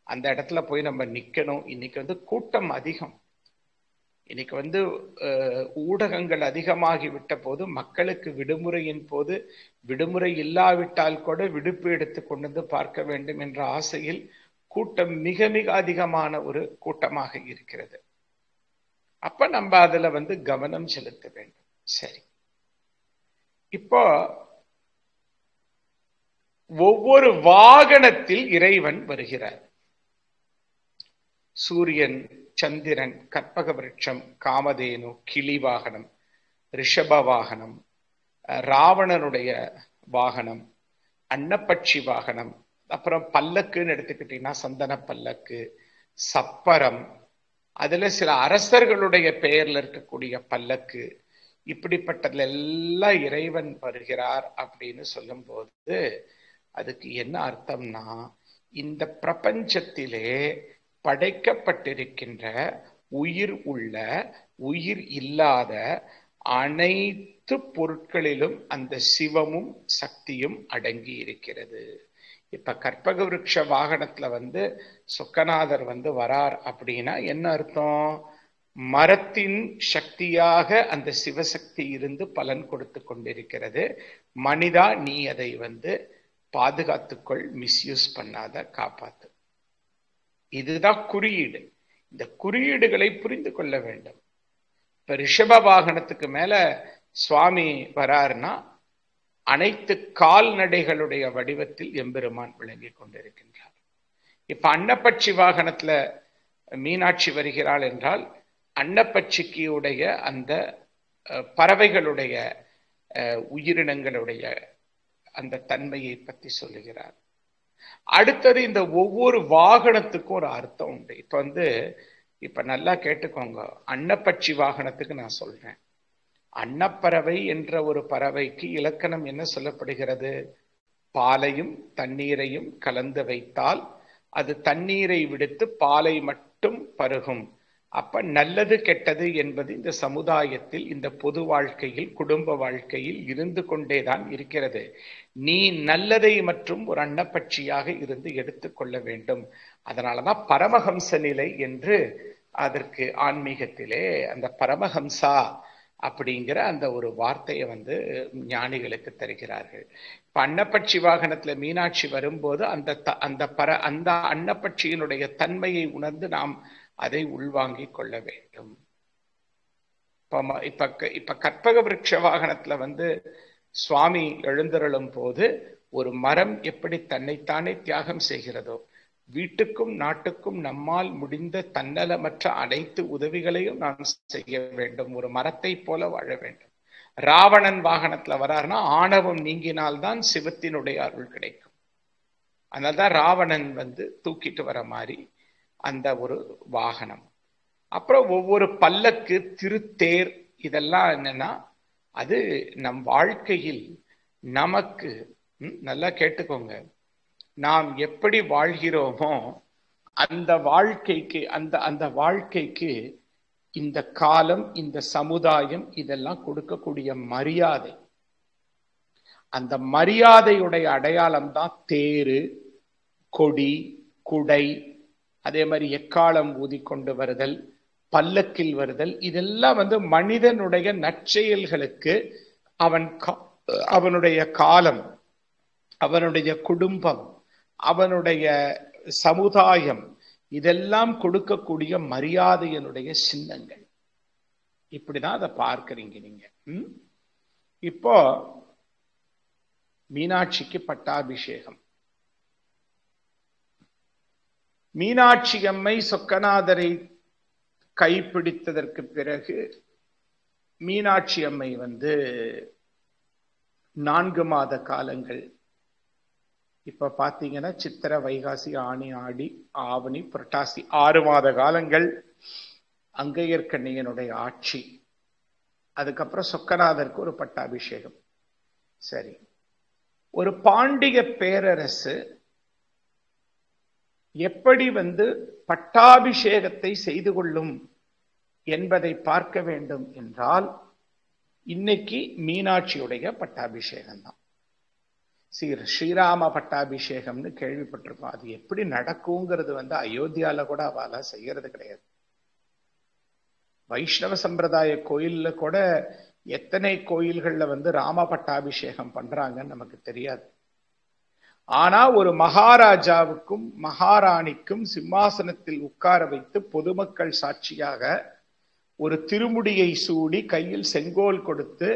அந்த இடத்துல போய் நம்ம நிக்கணும். இன்னைக்கு கூட்டம் அதிகம். இன்னைக்கு ஊடகங்கள் அதிகமாகி விட்ட போது மக்களுக்கு விடுமுறையின் போது விடுமுறை இல்லாவிட்டால் கூட விடுப்பு எடுத்து கொண்டு பார்க்க வேண்டும் என்ற ஆசையில் கூட்டம் மிக மிக அதிகமான ஒரு கூட்டமாக இருக்கிறது. அப்ப நம்ம அதுல கவனம் செலுத்த வேண்டும். சரி, இப்போ ஒவ்வொரு வாகனத்தில் இறைவன் வருகிறார். சூரியன், சந்திரன், கற்பக விருட்சம், காமதேனு, கிளி வாகனம், ரிஷப வாகனம், ராவணனுடைய வாகனம், அன்னப்பட்சி வாகனம், அப்புறம் பல்லக்குன்னு எடுத்துக்கிட்டீங்கன்னா சந்தன பல்லக்கு, சப்பரம், அதுல சில அரசர்களுடைய பெயர்ல இருக்கக்கூடிய பல்லக்கு, இப்படிப்பட்டதுல எல்லாம் இறைவன் வருகிறார் அப்படின்னு சொல்லும் போது அதுக்கு என்ன அர்த்தம்னா, இந்த பிரபஞ்சத்திலே படைக்கப்பட்டிருக்கின்ற உயிர் உள்ள உயிர் இல்லாத அனைத்து பொருட்களிலும் அந்த சிவமும் சக்தியும் அடங்கி இருக்கிறது. இப்ப கற்பக விருட்ச வாகனத்துல சொக்கநாதர் வரார் அப்படின்னா என்ன அர்த்தம்? மரத்தின் சக்தியாக அந்த சிவசக்தி இருந்து பலன் கொடுத்து கொண்டிருக்கிறது. மனிதா, நீ அதை பாதுகாத்துக்கொள், மிஸ்யூஸ் பண்ணாத, காப்பாத்து. இதுதான் குறியீடு. இந்த குறியீடுகளை புரிந்து கொள்ள வேண்டும். இப்ப ரிஷப வாகனத்துக்கு மேல சுவாமி வராருன்னா அனைத்து கால்நடைகளுடைய வடிவத்தில் எம்பெருமான் விளங்கி கொண்டிருக்கின்றார். இப்ப அன்னப்பட்சி வாகனத்துல மீனாட்சி வருகிறாள் என்றால் அன்னப்பட்சிக்கு உடைய அந்த பறவைகளுடைய உயிரினங்களுடைய அந்த தன்மையை பற்றி சொல்லுகிறார். அடுத்தது இந்த ஒவ்வொரு வாகனத்துக்கும் ஒரு அர்த்தம் உண்டு. இப்ப நல்லா கேட்டுக்கோங்க. அன்னப்பட்சி வாகனத்துக்கு நான் சொல்றேன். அன்னப்பறவை என்ற ஒரு பறவைக்கு இலக்கணம் என்ன சொல்லப்படுகிறது? பாலையும் தண்ணீரையும் கலந்து வைத்தால் அது தண்ணீரை விடுத்து பாலை மட்டும் பருகும். அப்ப நல்லது கெட்டது என்பது இந்த சமுதாயத்தில், இந்த பொது வாழ்க்கையில், குடும்ப வாழ்க்கையில் இருந்து கொண்டேதான் இருக்கிறது. நீ நல்லதை மற்றும் ஒரு அன்னப்பட்சியாக இருந்து எடுத்துக்கொள்ள வேண்டும். அதனாலதான் பரமஹம்ச நிலை என்று அதற்கு ஆன்மீகத்திலே அந்த பரமஹம்சா அப்படிங்கிற அந்த ஒரு வார்த்தையை ஞானிகளுக்கு தருகிறார்கள். இப்ப அன்னப்பட்சி வாகனத்துல மீனாட்சி வரும்போது அந்த அன்னப்பட்சியினுடைய தன்மையை உணர்ந்து நாம் அதை உள்வாங்கிக் கொள்ள வேண்டும். இப்ப கற்பக விருட்ச வாகனத்துல சுவாமி எழுந்தருளும் போது ஒரு மரம் எப்படி தன்னைத்தானே தியாகம் செய்கிறதோ, வீட்டுக்கும் நாட்டுக்கும் நம்மால் முடிந்த தன்னலமற்ற அனைத்து உதவிகளையும் நாம் செய்ய வேண்டும். ஒரு மரத்தை போல வாழ வேண்டும். ராவணன் வாகனத்துல வராருன்னா ஆணவம் நீங்கினால்தான் சிவத்தினுடைய அருள் கிடைக்கும். அதனால்தான் ராவணன் தூக்கிட்டு வர மாதிரி அந்த ஒரு வாகனம். அப்புறம் ஒவ்வொரு பல்லக்கு, திருத்தேர், இதெல்லாம் என்னன்னா அது நம் வாழ்க்கையில் நமக்கு நல்லா கேட்டுக்கோங்க, நாம் எப்படி வாழ்கிறோமோ அந்த வாழ்க்கைக்கு இந்த காலம், இந்த சமுதாயம் இதெல்லாம் கொடுக்கக்கூடிய மரியாதை. அந்த மரியாதையுடைய அடையாளம் தான் தேரு, கொடி, குடை, அதே மாதிரி எக்காலம் ஊதிக்கொண்டு வருதல், பல்லக்கில் வருதல். இதெல்லாம் மனிதனுடைய நற்செயல்களுக்கு அவனுடைய காலம், அவனுடைய குடும்பம், அவனுடைய சமுதாயம், இதெல்லாம் கொடுக்கக்கூடிய மரியாதையினுடைய சின்னங்கள். இப்படிதான் அதை பார்க்கிறீங்க நீங்க. இப்போ மீனாட்சிக்கு பட்டாபிஷேகம். மீனாட்சி அம்மை சொக்கநாதரை கைப்பிடித்ததற்கு பிறகு மீனாட்சி அம்மை 4 மாத காலங்கள், இப்ப பாத்தீங்கன்னா சித்திரை, வைகாசி, ஆனி, ஆடி, ஆவணி, புரட்டாசி 6 மாத காலங்கள் அங்கையர்கண்ணியனுடைய ஆட்சி. அதுக்கப்புறம் சொக்கநாதருக்கு ஒரு பட்டாபிஷேகம். சரி, ஒரு பாண்டிய பேரரசு எப்படி பட்டாபிஷேகத்தை செய்து கொள்ளும் என்பதை பார்க்க வேண்டும் என்றால் இன்னைக்கு மீனாட்சியுடைய பட்டாபிஷேகம் தான். ஸ்ரீராம பட்டாபிஷேகம்னு கேள்விப்பட்டிருக்கோம். அது எப்படி நடக்குங்கிறது அயோத்தியால கூட அவள செய்யறது கிடையாது. வைஷ்ணவ சம்பிரதாய கோயில்ல கூட எத்தனை கோயில்கள்ல ராம பட்டாபிஷேகம் பண்றாங்கன்னு நமக்கு தெரியாது. ஆனா ஒரு மகாராஜாவுக்கும் மகாராணிக்கும் சிம்மாசனத்தில் உட்கார வைத்து பொதுமக்கள் சாட்சியாக ஒரு திருமுடியை சூடி கையில் செங்கோல் கொடுத்து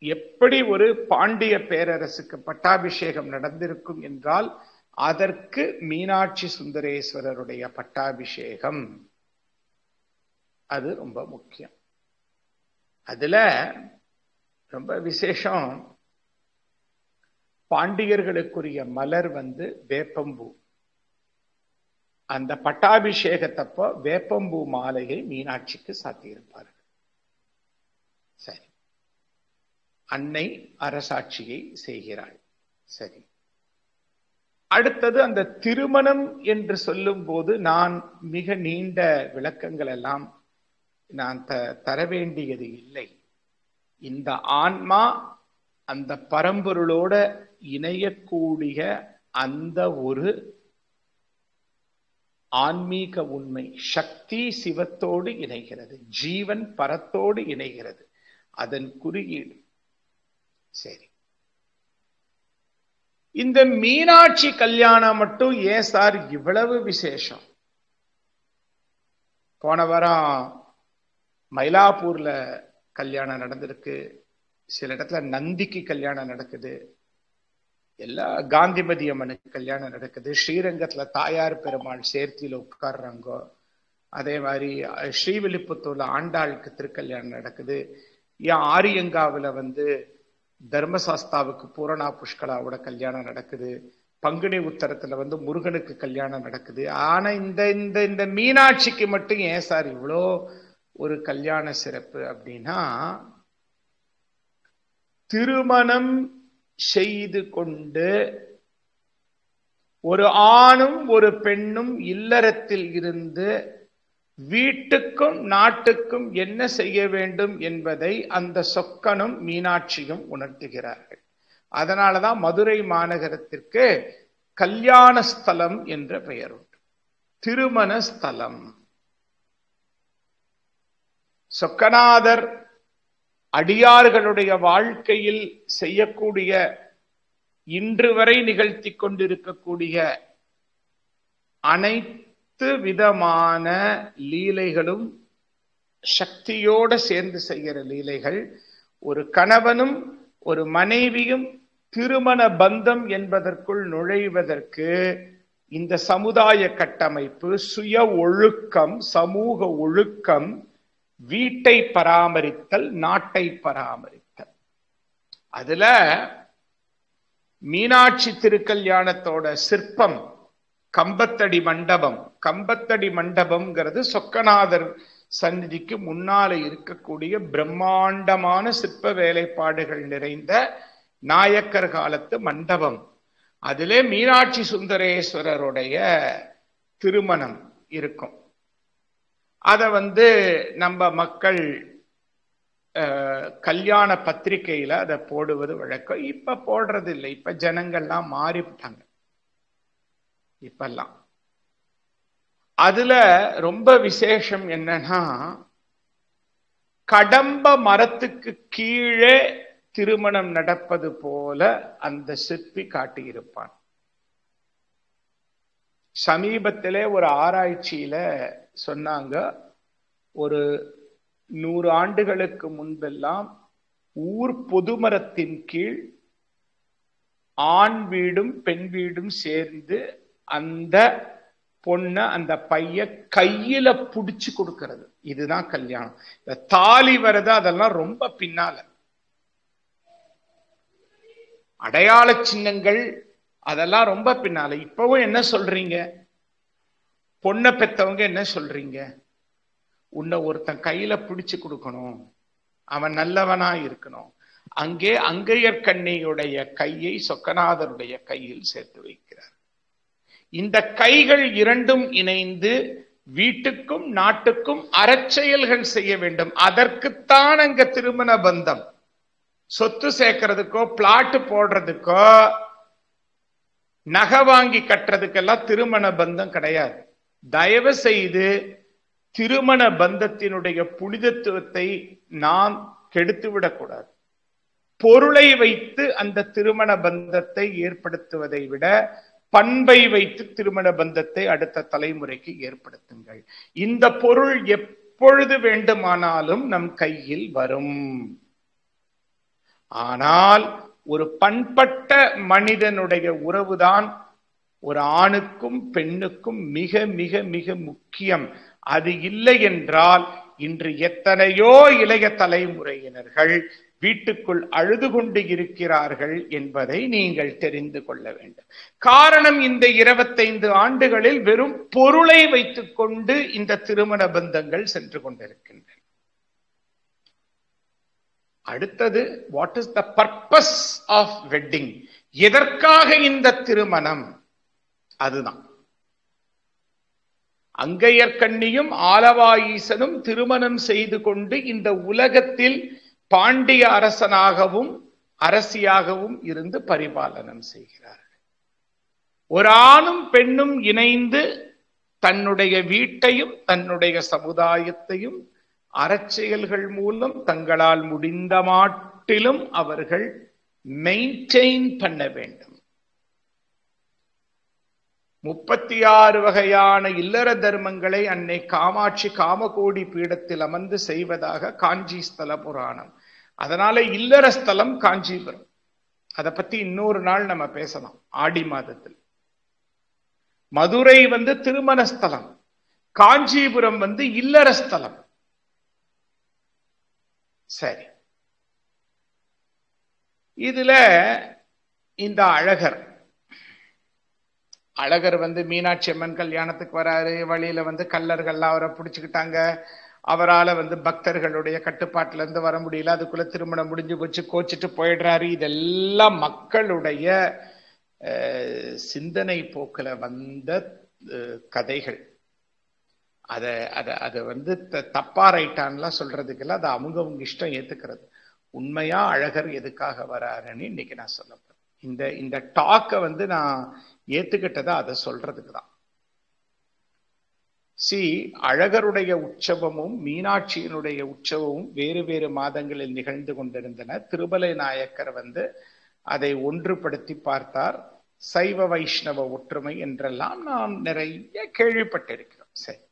எப்படி ஒரு பாண்டிய பேரரசுக்கு பட்டாபிஷேகம் நடந்திருக்கும் என்றால் அதற்கு மீனாட்சி சுந்தரேஸ்வரருடைய பட்டாபிஷேகம் அது ரொம்ப முக்கியம். அதுல ரொம்ப விசேஷம், பாண்டியர்களுக்குரிய மலர் வேப்பம்பூ. அந்த பட்டாபிஷேகத்தப்போ வேப்பம்பூ மாலையை மீனாட்சிக்கு சாத்தியிருப்பார்கள். சரி, அன்னை அரசாட்சியை செய்கிறாள். சரி, அடுத்தது அந்த திருமணம் என்று சொல்லும் போது நான் மிக நீண்ட விளக்கங்கள் எல்லாம் நான் தர வேண்டியது இல்லை. இந்த ஆன்மா அந்த பரம்பொருளோட இணையக்கூடிய அந்த ஒரு ஆன்மீக உண்மை, சக்தி சிவத்தோடு இணைகிறது, ஜீவன் பரத்தோடு இணைகிறது, அதன் குறியீடு. சரி, இந்த மீனாட்சி கல்யாணம் மட்டும் ஏன் சார் இவ்வளவு விசேஷம்? போன வாரம் மயிலாப்பூர்ல கல்யாணம் நடந்திருக்கு, சில இடத்துல நந்திக்கு கல்யாணம் நடக்குது, எல்லா காந்திமதி அம்மனுக்கு கல்யாணம் நடக்குது, ஸ்ரீரங்கத்துல தாயார் பெருமாள் சேர்த்தியில உட்கார்றாங்க, அதே மாதிரி ஸ்ரீவில்லிபுத்தூர்ல ஆண்டாளுக்கு திருக்கல்யாணம் நடக்குது, ஏன் ஆரியங்காவுல தர்மசாஸ்தாவுக்கு பூரணா புஷ்கலாவோட கல்யாணம் நடக்குது, பங்குனி உத்தரத்துல முருகனுக்கு கல்யாணம் நடக்குது. ஆனா இந்த இந்த இந்த மீனாட்சிக்கு மட்டும் ஏன் சார் இவ்வளோ ஒரு கல்யாண சிறப்பு அப்படின்னா, திருமணம் செய்து கொண்டு ஒரு ஆணும் ஒரு பெண்ணும் இல்லறத்தில் இருந்து வீட்டுக்கும் நாட்டுக்கும் என்ன செய்ய வேண்டும் என்பதை அந்த சொக்கனும் மீனாட்சியும் உணர்த்துகிறார்கள். அதனாலதான் மதுரை மாநகரத்திற்கு கல்யாண ஸ்தலம் என்ற பெயர் உண்டு, திருமண ஸ்தலம். சொக்கநாதர் அடியார்களுடைய வாழ்க்கையில் செய்யக்கூடிய, இன்று வரை நிகழ்த்தி கொண்டிருக்கக்கூடிய அனைத்து விதமான லீலைகளும் சக்தியோட சேர்ந்து செய்கிற லீலைகள். ஒரு கணவனும் ஒரு மனைவியும் திருமண பந்தம் என்பதற்குள் நுழைவதற்கு இந்த சமுதாய கட்டமைப்பு, சுய ஒழுக்கம், சமூக ஒழுக்கம், வீட்டை பராமரித்தல், நாட்டை பராமரித்தல். அதுல மீனாட்சி திருக்கல்யாணத்தோட சிற்பம் கம்பத்தடி மண்டபம். கம்பத்தடி மண்டபம்ங்கிறது சொக்கநாதர் சந்நிதிக்கு முன்னால இருக்கக்கூடிய பிரம்மாண்டமான சிற்ப வேலைப்பாடுகள் நிறைந்த நாயக்கர் காலத்து மண்டபம். அதிலே மீனாட்சி சுந்தரேஸ்வரருடைய திருமணம் இருக்கும். அத நம்ம மக்கள் கல்யாண பத்திரிகையில அதை போடுவது வழக்கம். இப்ப போடுறது இல்லை, இப்ப ஜனங்கள்லாம் மாறிவிட்டாங்க இப்பெல்லாம். அதுல ரொம்ப விசேஷம் என்னன்னா, கடம்ப மரத்துக்கு கீழே திருமணம் நடப்பது போல அந்த சிற்பி காட்டியிருப்பான். சமீபத்திலே ஒரு ஆராய்ச்சியில சொன்னாங்க, ஒரு 100 ஆண்டுகளுக்கு முன்பெல்லாம் ஊர் பொதுமரத்தின் கீழ் ஆண் வீடும் பெண் வீடும் சேர்ந்து அந்த பொண்ண, அந்த பைய கையில புடிச்சு கொடுக்கிறது, இதுதான் கல்யாணம். இந்த தாலி வரது அதெல்லாம் ரொம்ப பின்னால. அடையாள சின்னங்கள் அதெல்லாம் ரொம்ப பின்னால. இப்பவும் என்ன சொல்றீங்க, பொண்ணை பெத்தவங்க என்ன சொல்றீங்க, உன்னை ஒருத்தன் கையில பிடிச்சு கொடுக்கணும், அவன் நல்லவனா இருக்கணும். அங்கே அங்கையர்கண்ணியுடைய கையை சொக்கநாதருடைய கையில் சேர்த்து வைக்கிறார். இந்த கைகள் இரண்டும் இணைந்து வீட்டுக்கும் நாட்டுக்கும் அறச்செயல்கள் செய்ய வேண்டும். அதற்குத்தான் அங்க திருமண பந்தம். சொத்து சேர்க்கறதுக்கோ பிளாட் போடுறதுக்கோ நகை வாங்கி கட்டுறதுக்கெல்லாம் திருமண பந்தம் கிடையாது. தயவு செய்து திருமண பந்தத்தினுடைய புனிதத்துவத்தை நாம் கெடுத்துவிடக்கூடாது. பொருளை வைத்து அந்த திருமண பந்தத்தை ஏற்படுத்துவதை விட பண்பை வைத்து திருமண பந்தத்தை அடுத்த தலைமுறைக்கு ஏற்படுத்துங்கள். இந்த பொருள் எப்பொழுது வேண்டுமானாலும் நம் கையில் வரும். ஆனால் ஒரு பண்பட்ட மனிதனுடைய உறவுதான் ஒரு ஆணுக்கும் பெண்ணுக்கும் மிக மிக மிக முக்கியம். அது இல்லை என்றால் இன்று எத்தனையோ இளைய தலைமுறையினர்கள் வீட்டுக்குள் அழுது கொண்டு இருக்கிறார்கள் என்பதை நீங்கள் தெரிந்து கொள்ள வேண்டும். காரணம், இந்த 25 ஆண்டுகளில் வெறும் பொருளை வைத்துக் கொண்டு இந்த திருமண பந்தங்கள் சென்று கொண்டிருக்கின்றன. அடுத்தது, what is the purpose of wedding? எதற்காக இந்த திருமணம்? அதுதான். அங்கையர்கண்ணியும் ஆலவாயீசனும் திருமணம் செய்து கொண்டு இந்த உலகத்தில் பாண்டிய அரசனாகவும் அரசியாகவும் இருந்து பரிபாலனம் செய்கிறார்கள். ஒரு ஆணும் பெண்ணும் இணைந்து தன்னுடைய வீட்டையும் தன்னுடைய சமுதாயத்தையும் அறச்செயல்கள் மூலம் தங்களால் முடிந்த மாட்டிலும் அவர்கள் மெயின்டைன் பண்ண வேண்டும். 36 வகையான இல்லற தர்மங்களை அன்னை காமாட்சி காமகோடி பீடத்தில் அமர்ந்து செய்வதாக காஞ்சி ஸ்தல புராணம். அதனால இல்லற ஸ்தலம் காஞ்சிபுரம். அதை பத்தி இன்னொரு நாள் நம்ம பேசலாம், ஆடி மாதத்தில். மதுரை திருமண ஸ்தலம், காஞ்சிபுரம் இல்லற ஸ்தலம். சரி, இதுல இந்த அழகர் மீனாட்சி அம்மன் கல்யாணத்துக்கு வராரு. வழியில கல்லர்கள்லாம் அவரை பிடிச்சுக்கிட்டாங்க. அவரால் பக்தர்களுடைய கட்டுப்பாட்டுல இருந்து வர முடியல. அதுக்குள்ள திருமணம் முடிஞ்சு போச்சு, கோச்சிட்டு போயிடுறாரு. இதெல்லாம் மக்களுடைய சிந்தனை போக்குல வந்த கதைகள். அத தப்பா ரைட்டான்லாம் சொல்றதுக்கெல்லாம் அது அவங்க இஷ்டம் ஏத்துக்கிறது. உண்மையா அழகர் எதுக்காக வராருன்னு இன்னைக்கு நான் சொல்ல போறேன். இந்த டாக்கை நான் ஏத்துக்கிட்டதா அதை சொல்றதுக்கு தான். அழகருடைய உற்சவமும் மீனாட்சியினுடைய உற்சவமும் வேறு வேறு மாதங்களில் நிகழ்ந்து கொண்டிருந்தன. திருமலை நாயக்கர் அதை ஒன்றுபடுத்தி பார்த்தார். சைவ வைஷ்ணவ ஒற்றுமை என்றெல்லாம் நாம் நிறைய கேள்விப்பட்டிருக்கிறோம். சரி,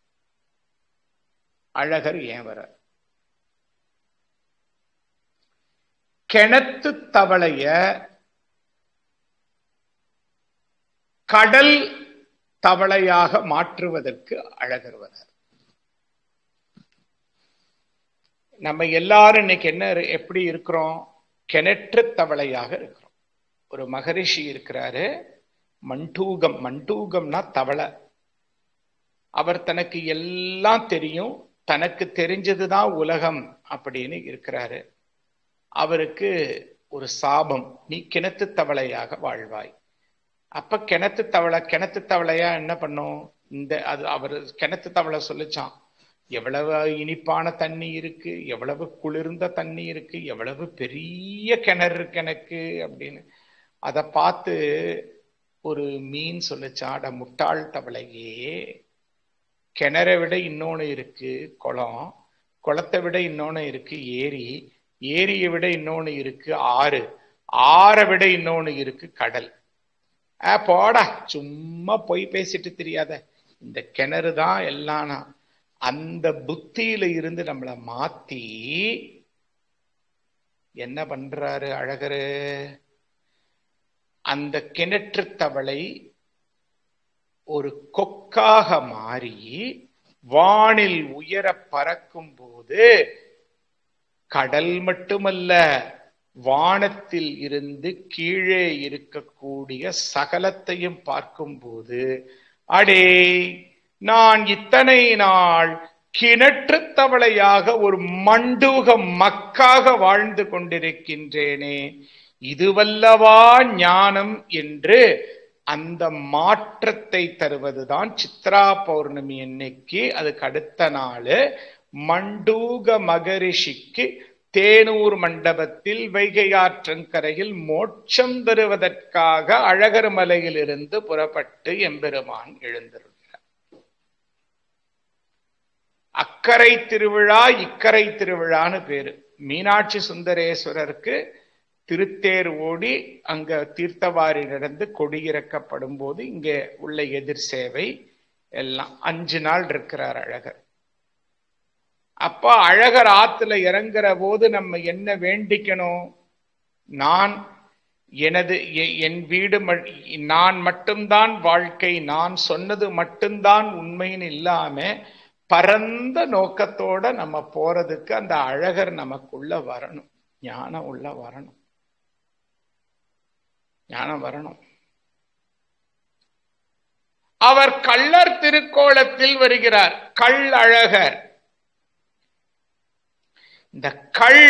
அழகர் ஏன் வர? கிணத்து தவளைய கடல் தவளையாக மாற்றுவதற்கு அழகர் வரார். நம்ம எல்லாரும் இன்னைக்கு எப்படி இருக்கிறோம்? கிணற்று தவளையாக இருக்கிறோம். ஒரு மகரிஷி இருக்கிறாரு, மண்டூகம்னா தவளை. அவர் தனக்கு எல்லாம் தெரியும், தனக்கு தெரிஞ்சதுதான் உலகம் அப்படின்னு இருக்கிறாரு. அவருக்கு ஒரு சாபம், நீ கிணத்து தவளையாக வாழ்வாய். அப்ப கிணத்து தவளையா என்ன பண்ணும்? அவர் கிணத்து தவளை சொல்லிச்சான், எவ்வளவு இனிப்பான தண்ணி இருக்கு, எவ்வளவு குளிர்ந்த தண்ணி இருக்கு, எவ்வளவு பெரிய கிணறு இருக்கு எனக்கு அப்படின்னு. அதை பார்த்து ஒரு மீன் சொல்லிச்சான், அட முட்டாள் தவளையே, கிணறை விட இன்னொன்னு இருக்கு குளம், குளத்தை விட இன்னொன்னு இருக்கு ஏரி, ஏரியை விட இன்னொன்னு இருக்கு ஆறு, ஆறை விட இன்னொன்னு இருக்கு கடல். போடா, சும்மா பொய் பேசிட்டு தெரியாத, இந்த கிணறு தான் எல்லாம். அந்த புத்தியில இருந்து நம்மளை மாத்தி என்ன பண்றாரு அழகரு? அந்த கிணற்று தவளை ஒரு கொக்காக மாறி வானில் உயர பறக்கும் போது கடல் மட்டுமல்ல, வானத்தில் இருந்து கீழே இருக்கக்கூடிய சகலத்தையும் பார்க்கும் போது, அடே, நான் இத்தனை நாள் கிணற்று தவளையாக ஒரு மண்டூக மக்காக வாழ்ந்து கொண்டிருக்கின்றேனே, இதுவல்லவா ஞானம் என்று அந்த மாற்றத்தை தருவதுதான் சித்ரா பௌர்ணமி அன்னைக்கு. அதுக்கு அடுத்த நாள் மண்டூக மகரிஷிக்கு தேனூர் மண்டபத்தில் வைகை ஆற்றங்கரையில் மோட்சம் தருவதற்காக அழகர் மலையில் இருந்து புறப்பட்டு எம்பெருமான் எழுந்திருக்கிறார். அக்கரை திருவிழா இக்கரை திருவிழான்னு பேரு. மீனாட்சி சுந்தரேஸ்வரருக்கு திருத்தேர் ஓடி அங்க தீர்த்தவாரி நடந்து கொடியிறக்கப்படும் போது இங்கே உள்ள எதிர் சேவை எல்லாம் 5 நாள் இருக்கிறார் அழகர். அப்ப அழகர் ஆத்துல இறங்குற போது நம்ம என்ன வேண்டிக்கணும்? நான் என் வீடு நான் மட்டும்தான் வாழ்க்கை, நான் சொன்னது மட்டும்தான் உண்மைன்னு இல்லாம பரந்த நோக்கத்தோட நம்ம போறதுக்கு அந்த அழகர் நமக்குள்ள வரணும், ஞானம் உள்ள வரணும், ஞானம் வரணும். அவர் கள்ளர் திருக்கோலத்தில் வருகிறார், கள்ளழகர். இந்த கள்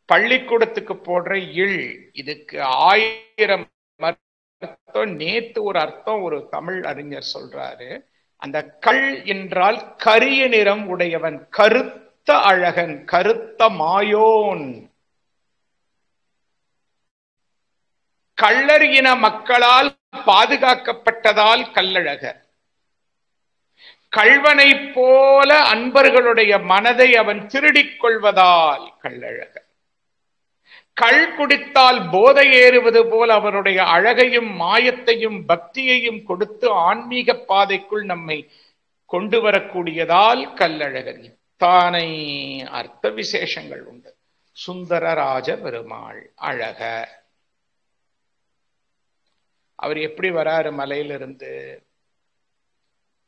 பள்ளிக்கூடத்துக்கு போடுற இல், இதுக்கு 1000 அர்த்தம். நேத்து ஒரு அர்த்தம் ஒரு தமிழ் அறிஞர் சொல்றாரு. அந்த கள் என்றால் கரிய நிறம் உடையவன், கருத்த அழகன், கருத்த மாயோன். கள்ளர் இன மக்களால் பாதுகாக்கப்பட்டதால் கள்ளழகர். கள்வனை போல அன்பர்களுடைய மனதை அவன் திருடிக் கொள்வதால் கள்ளழகர். கள் குடித்தால் போதை ஏறுவது போல் அவருடைய அழகையும் மாயத்தையும் பக்தியையும் கொடுத்து ஆன்மீக பாதைக்குள் நம்மை கொண்டு வரக்கூடியதால் கள்ளழகர். இத்தானை அர்த்த விசேஷங்கள் உண்டு. சுந்தரராஜ பெருமாள் அழகர். அவர் எப்படி வராரு மலையிலிருந்து?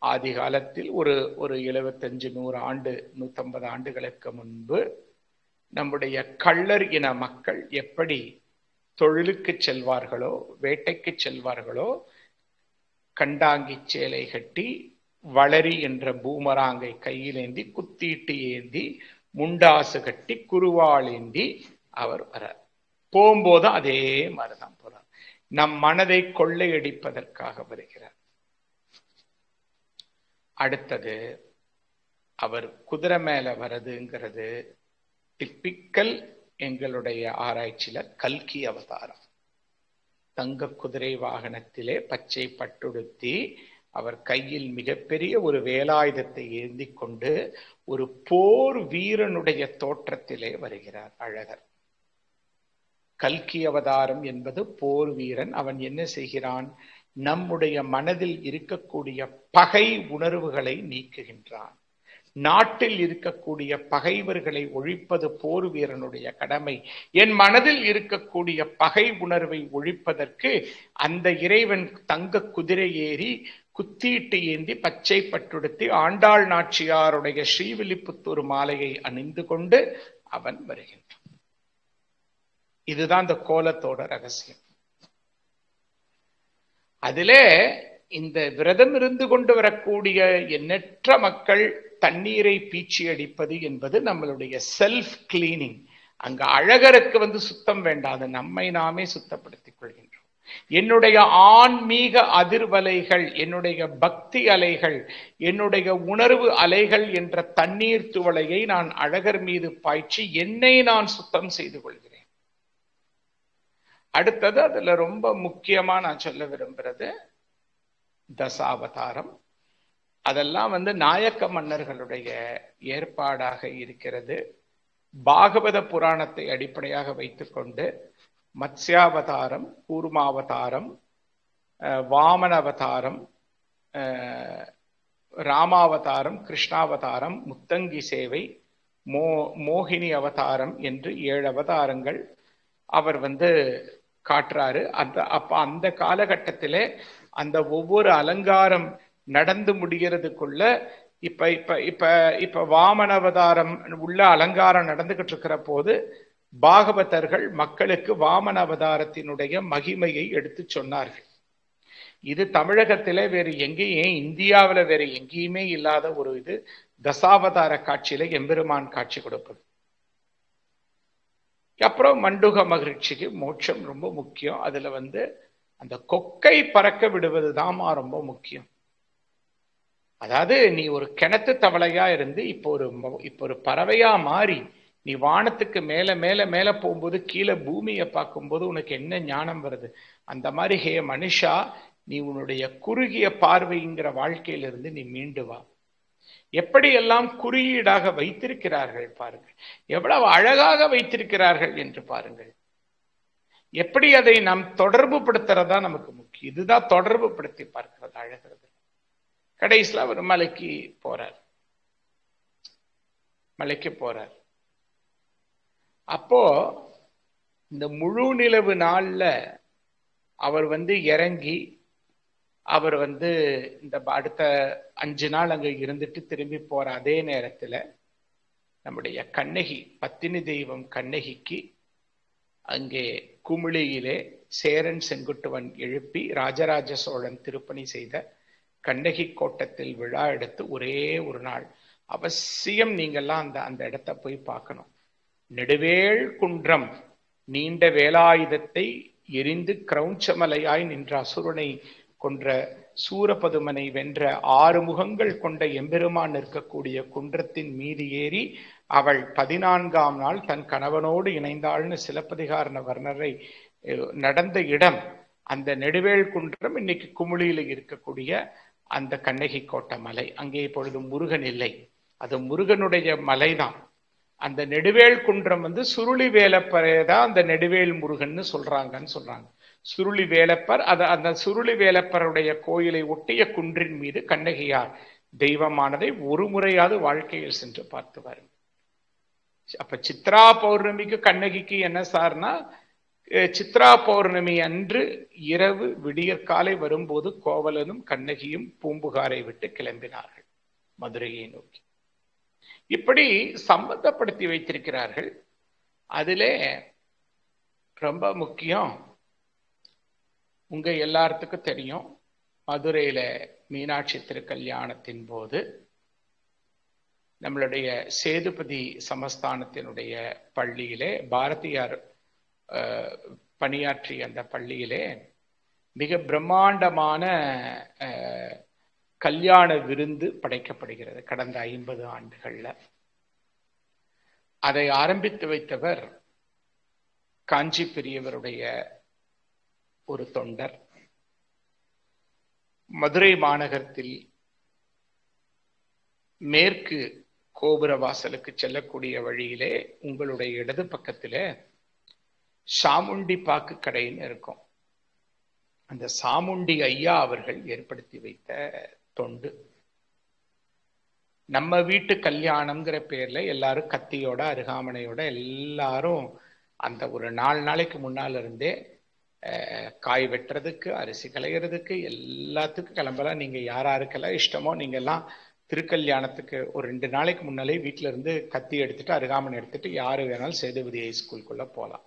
ஆதி காலத்தில் ஒரு 75-100 ஆண்டு 150 ஆண்டுகளுக்கு முன்பு நம்முடைய கள்ளர் இன மக்கள் எப்படி தொழிலுக்கு செல்வார்களோ, வேட்டைக்கு செல்வார்களோ, கண்டாங்கி சேலை கட்டி, வளரி என்ற பூமராங்கை கையில் ஏந்தி, குத்தீட்டு ஏந்தி, முண்டாசு கட்டி, குருவாள் ஏந்தி அவர் வரார். போகும்போது அதே மாதிரிதான் போறார். நம் மனதை கொள்ளையடிப்பதற்காக வருகிறார். அடுத்தது அவர் குதிரை மேல வருதுங்கிறது டிப்பிக்கல் எங்களுடைய ஆராய்ச்சியில கல்கி அவதாரம். தங்க குதிரை வாகனத்திலே பச்சை பட்டுடுத்தி அவர் கையில் மிகப்பெரிய ஒரு வேலாயுதத்தை ஏந்தி கொண்டு ஒரு போர் வீரனுடைய தோற்றத்திலே வருகிறார் அழகர். கல்கி அவதாரம் என்பது போர் வீரன். அவன் என்ன செய்கிறான்? நம்முடைய மனதில் இருக்கக்கூடிய பகை உணர்வுகளை நீக்குகின்றான். நாட்டில் இருக்கக்கூடிய பகைவர்களை ஒழிப்பது போர் வீரனுடைய கடமை. என் மனதில் இருக்கக்கூடிய பகை உணர்வை ஒழிப்பதற்கு அந்த இறைவன் தங்க குதிரை ஏறி, குத்தீட்டு ஏந்தி, பச்சை பட்டுடுத்தி, ஆண்டாள் நாச்சியாருடைய ஸ்ரீவில்லிபுத்தூர் மாலையை அணிந்து கொண்டு அவன் வருகின்றான். இதுதான் இந்த கோலத்தோட ரகசியம். அதிலே இந்த விரதம் இருந்து கொண்டு வரக்கூடிய எண்ணற்ற மக்கள் தண்ணீரை பீச்சி அடிப்பது என்பது நம்மளுடைய செல்ஃப் கிளீனிங். அங்க அழகருக்கு சுத்தம் வேண்டாது, நம்மை நாமே சுத்தப்படுத்திக் கொள்கின்றோம். என்னுடைய ஆன்மீக அதிர்வலைகள், என்னுடைய பக்தி அலைகள், என்னுடைய உணர்வு அலைகள் என்ற தண்ணீர் துவளையை நான் அழகர் மீது பாய்ச்சி என்னை நான் சுத்தம் செய்து கொள்கிறேன். அடுத்தது அதுல ரொம்ப முக்கியமா நான் சொல்ல விரும்புறது தசாவதாரம். அதெல்லாம் நாயக்க மன்னர்களுடைய ஏற்பாடாக இருக்கிறது. பாகவத புராணத்தை அடிப்படையாக வைத்துக்கொண்டு மத்ஸ்யாவதாரம், கூர்மாவதாரம், வாமன அவதாரம், ராமாவதாரம், கிருஷ்ணாவதாரம், முத்தங்கி சேவை, மோகினி அவதாரம் என்று 7 அவதாரங்கள் அவர் காட்டுறாரு. அந்த காலகட்டத்திலே அந்த ஒவ்வொரு அலங்காரம் நடந்து முடிகிறதுக்குள்ள இப்ப வாமன அவதாரம் உள்ள அலங்காரம் நடந்துகிட்டு இருக்கிற போது பாகவதர்கள் மக்களுக்கு வாமன அவதாரத்தினுடைய மகிமையை எடுத்து சொன்னார்கள். இது தமிழகத்திலே வேறு எங்கேயும், இந்தியாவில வேற எங்கேயுமே இல்லாத ஒரு இது. தசாவதார காட்சியில எம்பெருமான் காட்சி கொடுப்பது. அப்புறம் மண்டுக மகிழ்ச்சிக்கு மோட்சம் ரொம்ப முக்கியம். அதுல அந்த கொக்கை பறக்க விடுவதுதான் ரொம்ப முக்கியம். அதாவது நீ ஒரு கிணத்து தவளையா இருந்து இப்போ ஒரு பறவையா மாறி நீ வானத்துக்கு மேல மேல மேல போகும்போது கீழே பூமியை பார்க்கும்போது உனக்கு என்ன ஞானம் வருது? அந்த மாதிரி ஹே மனுஷா, நீ உன்னுடைய குறுகிய பார்வைங்கிற வாழ்க்கையிலிருந்து நீ மீண்டு வா. எப்படியெல்லாம் குறியீடாக வைத்திருக்கிறார்கள் பாருங்கள், எவ்வளவு அழகாக வைத்திருக்கிறார்கள் என்று பாருங்கள். எப்படி அதை நாம் தொடர்பு படுத்துறதா நமக்கு முக்கியம். இதுதான் தொடர்பு படுத்தி பார்க்கிறது அழகிறது. கடைசியில் அவர் மலைக்கு போறார். அப்போ இந்த முழு நிலவு நாள்ல அவர் இறங்கி அவர் இந்த அடுத்த 5 நாள் அங்க இருந்துட்டு திரும்பி போற அதே நேரத்துல நம்முடைய கண்ணகி, பத்தினி தெய்வம் கண்ணகிக்கு அங்கே குமிழியிலே சேரன் செங்குட்டுவன் எழுப்பி ராஜராஜ சோழன் திருப்பணி செய்த கண்ணகி கோட்டத்தில் விழா எடுத்து ஒரே ஒரு நாள் அவசியம் நீங்கெல்லாம் அந்த இடத்த போய் பார்க்கணும். நெடுவேள் குன்றம் நீண்ட வேலாயுதத்தை எரிந்து கிரௌஞ்சமலையாய் நின்ற அசுரனை கொன்ற சூரபதுமனை வென்ற 6 முகங்கள் கொண்ட எம்பெருமான் நிற்கக்கூடிய குன்றத்தின் மீது ஏறி அவள் 14ஆம் நாள் தன் கணவனோடு இணைந்தாள்னு சிலப்பதிகார வர்ணரை நடந்த இடம் அந்த நெடுவேள் குன்றம். இன்னைக்கு குமுளியில இருக்கக்கூடிய அந்த கண்ணகி கோட்டை மலை. அங்கே இப்பொழுது முருகன் இல்லை, அது முருகனுடைய மலைதான். அந்த நெடுவேள் குன்றம் சுருளி வேலப்பரைதான் அந்த நெடுவேள் முருகன் சொல்றாங்கன்னு சொல்றாங்க. சுருளி வேலப்பர், அந்த சுருளி வேலப்பருடைய கோயிலை ஒட்டிய குன்றின் மீது கண்ணகியார் தெய்வமானதை ஒரு முறையாவது வாழ்க்கையில் சென்று பார்த்து வாருங்க. அப்ப சித்ரா பௌர்ணமிக்கு கண்ணகிக்கு என்ன சார்னா, சித்ரா பௌர்ணமி அன்று இரவு விடியற்காலை வரும்போது கோவலனும் கண்ணகியும் பூம்புகாரை விட்டு கிளம்பினார்கள் மதுரையை நோக்கி. இப்படி சம்பந்தப்படுத்தி வைத்திருக்கிறார்கள். அதிலே ரொம்ப முக்கியம், உங்க எல்லாத்துக்கும் தெரியும், மதுரையில மீனாட்சி திருக்கல்யாணத்தின் போது நம்மளுடைய சேதுபதி சமஸ்தானத்தினுடைய பள்ளியிலே பாரதியார் பணியாற்றிய அந்த பள்ளியிலே மிக பிரம்மாண்டமான கல்யாண விருந்து படைக்கப்படுகிறது கடந்த 50 ஆண்டுகள்ல. அதை ஆரம்பித்து வைத்தவர் காஞ்சி பெரியவருடைய ஒரு தொண்டர். மதுரை மாநகரத்தில் மேற்கு கோபுர வாசலுக்கு செல்லக்கூடிய வழியிலே உங்களுடைய இடது பக்கத்திலே சாமுண்டி பாக்கு கடைன்னு இருக்கும். அந்த சாமுண்டி ஐயா அவர்கள் ஏற்படுத்தி வைத்த தொண்டு. நம்ம வீட்டு கல்யாணம்ங்கிற பேர்ல எல்லாரும் கத்தியோட அருகாமனையோட எல்லாரும் அந்த ஒரு 4 நாளைக்கு முன்னால இருந்தே காய் வெட்டுறதுக்கு, அரிசி களைகிறதுக்கு, எல்லாத்துக்கும் கிளம்பலாம். நீங்க யாராருக்கெல்லாம் இஷ்டமோ நீங்க எல்லாம் திருக்கல்யாணத்துக்கு ஒரு 2 நாளைக்கு முன்னாலே வீட்டுல இருந்து கத்தி எடுத்துட்டு அருகாமனை எடுத்துட்டு யாரு வேணாலும் சேதுபதி ஹைஸ்கூலுக்குள்ள போலாம்.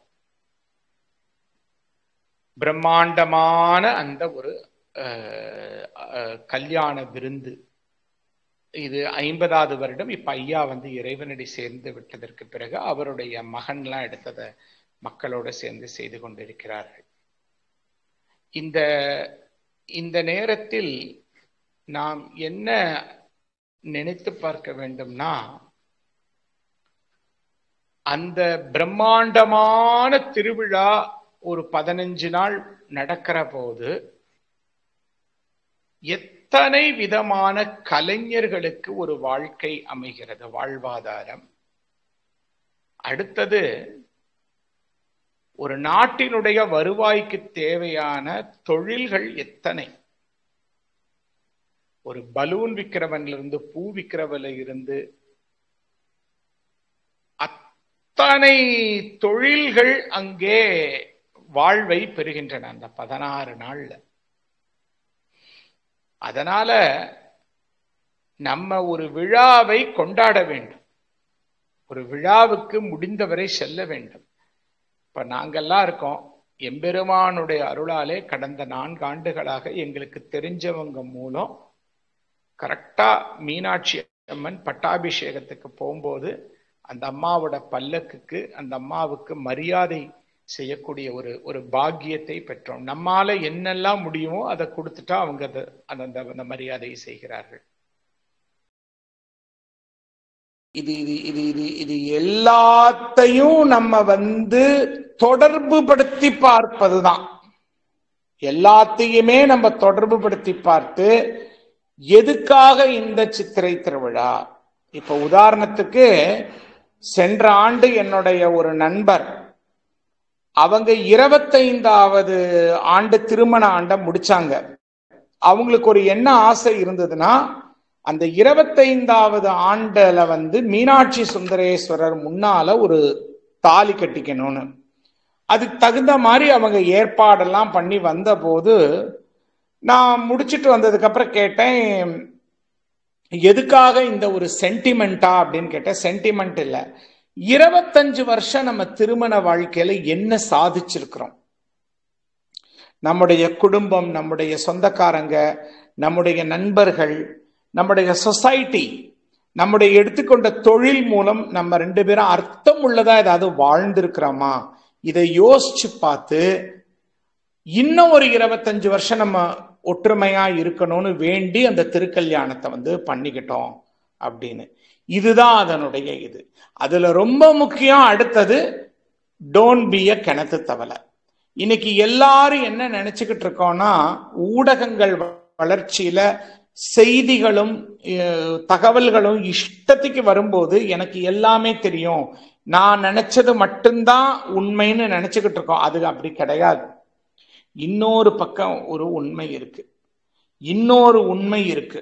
பிரம்மாண்டமான அந்த ஒரு கல்யாண விருந்து. இது 50வது வருடம். இப்ப ஐயா இறைவனடி சேர்ந்து விட்டதற்கு பிறகு அவருடைய மகன்லாம் எடுத்ததை மக்களோட சேர்ந்து செய்து கொண்டிருக்கிறார்கள். இந்த நேரத்தில் நாம் என்ன நினைத்து பார்க்க வேண்டும்னா, அந்த பிரம்மாண்டமான திருவிழா ஒரு 15 நாள் நடக்கிற போது எத்தனை விதமான கலைஞர்களுக்கு ஒரு வாழ்க்கை அமைகிறது, வாழ்வாதாரம். அடுத்தது ஒரு நாட்டினுடைய வருவாய்க்கு தேவையான தொழில்கள் எத்தனை. ஒரு பலூன் விற்கிறவன்ல இருந்து, பூ விற்கிறவன்ல இருந்து அத்தனை தொழில்கள் அங்கே வாழ்வை பெறுகின்றன அந்த 16 நாள்ல. அதனால நம்ம ஒரு விழாவை கொண்டாட வேண்டும், ஒரு விழாவுக்கு முடிந்தவரை செல்ல வேண்டும். இப்ப நாங்கெல்லாம் இருக்கோம், எம்பெருமானுடைய அருளாலே கடந்த 4 ஆண்டுகளாக எங்களுக்கு தெரிஞ்சவங்க மூலம் கரெக்டா மீனாட்சி அம்மன் பட்டாபிஷேகத்துக்கு போகும்போது அந்த அம்மாவோட பல்லக்குக்கு அந்த அம்மாவுக்கு மரியாதை செய்யக்கூடிய ஒரு பாக்கியத்தை பெற்றோம். நம்மால என்னெல்லாம் முடியுமோ அதை கொடுத்துட்டா அவங்க அந்த மரியாதையை செய்கிறார்கள். இது எல்லாத்தையும் நம்ம தொடர்பு படுத்தி பார்ப்பதுதான். எல்லாத்தையுமே நம்ம தொடர்பு படுத்தி பார்த்து எதுக்காக இந்த சித்திரை திருவிழா. இப்ப உதாரணத்துக்கு சென்ற ஆண்டு என்னுடைய ஒரு நண்பர், அவங்க 25வது ஆண்டு திருமண ஆண்டை முடிச்சாங்க. அவங்களுக்கு ஒரு என்ன ஆசை இருந்ததுன்னா, அந்த 25வது ஆண்டுல மீனாட்சி சுந்தரேஸ்வரர் முன்னால ஒரு தாலி கட்டிக்கணும்னு. அதுக்கு தகுந்த மாதிரி அவங்க ஏற்பாடெல்லாம் பண்ணி வந்த போது நான் முடிச்சுட்டு வந்ததுக்கு அப்புறம் கேட்டேன், எதுக்காக இந்த ஒரு சென்டிமெண்டா அப்படின்னு கேட்டேன். சென்டிமெண்ட் இல்ல, 25 வருஷம் நம்ம திருமண வாழ்க்கையில என்ன சாதிச்சிருக்கிறோம், நம்முடைய குடும்பம், நம்முடைய சொந்தக்காரங்க, நம்முடைய நண்பர்கள், நம்முடைய சொசைட்டி, நம்முடைய எடுத்துக்கொண்ட தொழில் மூலம் நம்ம 2 பேரும் அர்த்தம் உள்ளதா ஏதாவது வாழ்ந்திருக்கிறோமா, இதை யோசிச்சு பார்த்து இன்னும் ஒரு 25 வருஷம் நம்ம ஒற்றுமையா இருக்கணும்னு வேண்டி அந்த திருக்கல்யாணத்தை பண்ணிக்கிட்டோம் அப்படின்னு. இதுதான் அதனுடைய இது. அதுல ரொம்ப முக்கியம் அடுத்தது, டோன்ட் பி அ கிணத்து தவளை. இன்னைக்கு எல்லாரும் என்ன நினைச்சுக்கிட்டு இருக்கோம்னா, ஊடகங்கள் வளர்ச்சியில செய்திகளும் தகவல்களும் இஷ்டத்துக்கு வரும்போது எனக்கு எல்லாமே தெரியும், நான் நினைச்சது மட்டும்தான் உண்மைன்னு நினைச்சுக்கிட்டு இருக்கோம். அது அப்படி கிடையாது. இன்னொரு பக்கம் ஒரு உண்மை இருக்கு, இன்னொரு உண்மை இருக்கு.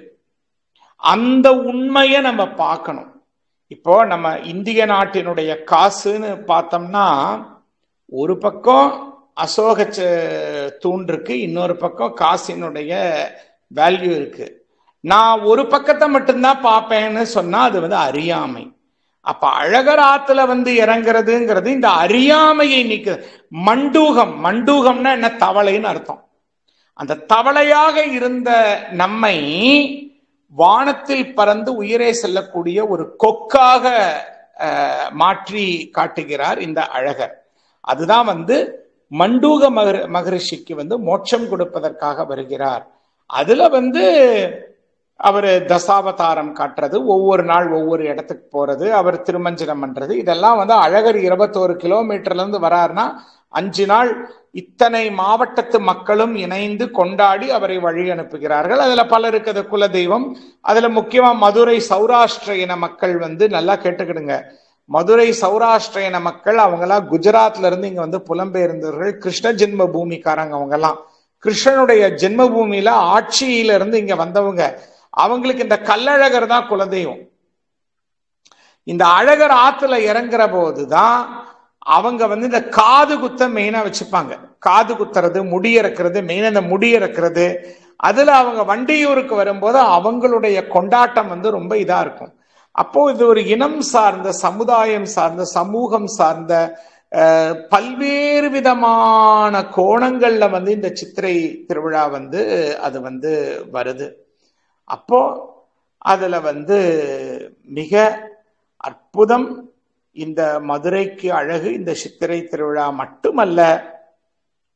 அந்த உண்மையை நம்ம பார்க்கணும். இப்போ நம்ம இந்திய நாட்டினுடைய காசுன்னு பார்த்தோம்னா, ஒரு பக்கம் அசோக தூண் இருக்கு, இன்னொரு பக்கம் காசினுடைய வேல்யூ இருக்கு. நான் ஒரு பக்கத்தை மட்டும்தான் பார்ப்பேன்னு சொன்னா அது அறியாமை. அப்ப அழகர் ஆத்துல இறங்குறதுங்கிறது இந்த அறியாமையை நீக்க. மண்டூகம், மண்டூகம்னா என்ன, தவளைன்னு அர்த்தம். அந்த தவளையாக இருந்த நம்மை வானத்தில் பறந்து உயிரே செல்லக்கூடிய ஒரு கொக்காக மாற்றி காட்டுகிறார் இந்த அழகர். அதுதான் மண்டூக மகரிஷிக்கு மோட்சம் கொடுப்பதற்காக வருகிறார். அதுல அவர் தசாவதாரம் காட்டுறது, ஒவ்வொரு நாள் ஒவ்வொரு இடத்துக்கு போறது, அவர் திருமஞ்சனம் பண்றது, இதெல்லாம் அழகர் 21 கிலோமீட்டர்ல இருந்து வராருன்னா 5 நாள் இத்தனை மாவட்டத்து மக்களும் இணைந்து கொண்டாடி அவரை வழி அனுப்புகிறார்கள். அதுல பலருக்கு அது குல தெய்வம். அதுல முக்கியமா மதுரை சௌராஷ்டிர இன மக்கள் நல்லா கேட்டுக்கிடுங்க. மதுரை சௌராஷ்டிர இன மக்கள் அவங்கெல்லாம் குஜராத்ல இருந்து இங்க புலம்பெயர்ந்தவர்கள், கிருஷ்ண ஜென்ம பூமிக்காரங்க. அவங்கெல்லாம் கிருஷ்ணனுடைய ஜென்ம பூமியில ஆட்சியில இருந்து இங்க வந்தவங்க. அவங்களுக்கு இந்த கல்லழகர் தான் குலதெய்வம். இந்த அழகர் ஆத்துல இறங்குற போதுதான் அவங்க இந்த காது குத்த மெயினா வச்சுப்பாங்க. காது குத்துறது, முடி இறக்குறது, மெயினா இந்த முடி இறக்குறது. அதுல அவங்க வண்டியூருக்கு வரும்போது அவங்களுடைய கொண்டாட்டம் ரொம்ப இதா இருக்கும். அப்போ இது ஒரு இனம் சார்ந்த, சமுதாயம் சார்ந்த, சமூகம் சார்ந்த பல்வேறு விதமான கோணங்கள்ல இந்த சித்திரை திருவிழா அது வருது. அப்போ அதுல மிக அற்புதம். இந்த மதுரைக்கு அழகு இந்த சித்திரை திருவிழா மட்டுமல்ல.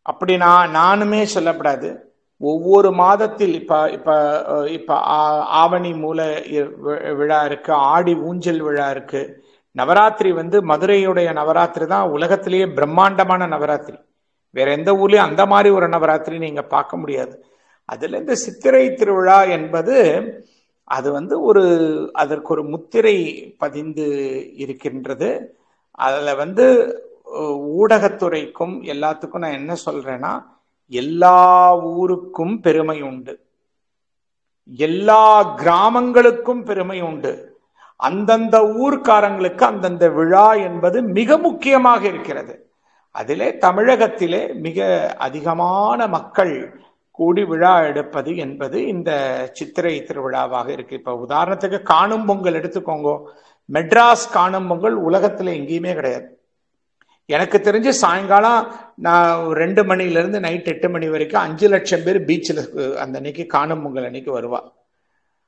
அப்படி நானுமே சொல்லப்படாது. ஒவ்வொரு மாதத்தில் இப்ப ஆவணி மூல விழா இருக்கு, ஆடி ஊஞ்சல் விழா இருக்கு, நவராத்திரி மதுரையுடைய நவராத்திரி தான் உலகத்திலேயே பிரம்மாண்டமான நவராத்திரி. வேற எந்த ஊர்லயும் அந்த மாதிரி ஒரு நவராத்திரி நீங்க பார்க்க முடியாது. அதுல இந்த சித்திரை திருவிழா என்பது அது அதற்கு ஒரு முத்திரை பதிந்து இருக்கின்றது. அதுல ஊடகத்துறைக்கும் எல்லாத்துக்கும் நான் என்ன சொல்றேன்னா, எல்லா ஊருக்கும் பெருமை உண்டு, எல்லா கிராமங்களுக்கும் பெருமை உண்டு. அந்தந்த ஊர்க்காரங்களுக்கு அந்தந்த விழா என்பது மிக முக்கியமாக இருக்கிறது. அதிலே தமிழகத்திலே மிக அதிகமான மக்கள் கூடி விழா எடுப்பது என்பது இந்த சித்திரை திருவிழாவாக இருக்கு. இப்ப உதாரணத்துக்கு காணும் பொங்கல் எடுத்துக்கோங்க. மெட்ராஸ் காணும் பொங்கல் உலகத்துல எங்கேயுமே கிடையாது. எனக்கு தெரிஞ்சு சாயங்காலம் நான் 2 மணில இருந்து நைட் 8 மணி வரைக்கும் 5 லட்சம் பேர் பீச்சில் அந்த அன்னைக்கு காணும் பொங்கல் அன்னைக்கு வருவா.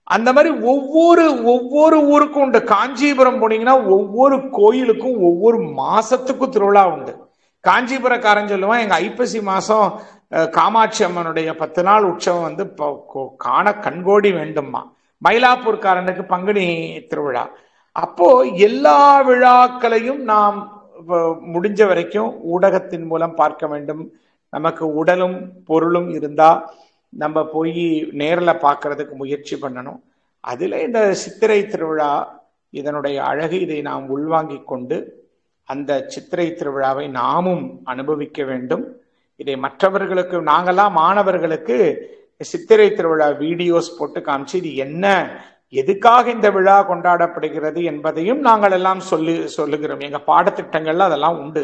அந்த மாதிரி ஒவ்வொரு ஊருக்கும் உண்டு. காஞ்சிபுரம் போனீங்கன்னா ஒவ்வொரு கோயிலுக்கும் ஒவ்வொரு மாசத்துக்கும் திருவிழா உண்டு. காஞ்சிபுரக்காரன் சொல்லுவான், எங்க ஐப்பசி மாசம் காமாட்சி அம்மனுடைய 10 நாள் உற்சவம் காண கண்கோடி வேண்டுமா. மயிலாப்பூர்காரனுக்கு பங்குனி திருவிழா. அப்போ எல்லா விழாக்களையும் நாம் முடிஞ்ச வரைக்கும் ஊடகத்தின் மூலம் பார்க்க வேண்டும். நமக்கு உடலும் பொருளும் இருந்தா நம்ம போய் நேரில் பார்க்கறதுக்கு முயற்சி பண்ணணும். அதுல இந்த சித்திரை திருவிழா இதனுடைய அழகு, இதை நாம் உள்வாங்கி கொண்டு அந்த சித்திரை திருவிழாவை நாமும் அனுபவிக்க வேண்டும். இதை மற்றவர்களுக்கு, நாங்கெல்லாம் மாணவர்களுக்கு சித்திரை திருவிழா வீடியோஸ் போட்டு காமிச்சு இது என்ன, எதுக்காக இந்த விழா கொண்டாடப்படுகிறது என்பதையும் நாங்கள் எல்லாம் சொல்லுகிறோம். எங்க பாடத்திட்டங்கள்ல அதெல்லாம் உண்டு.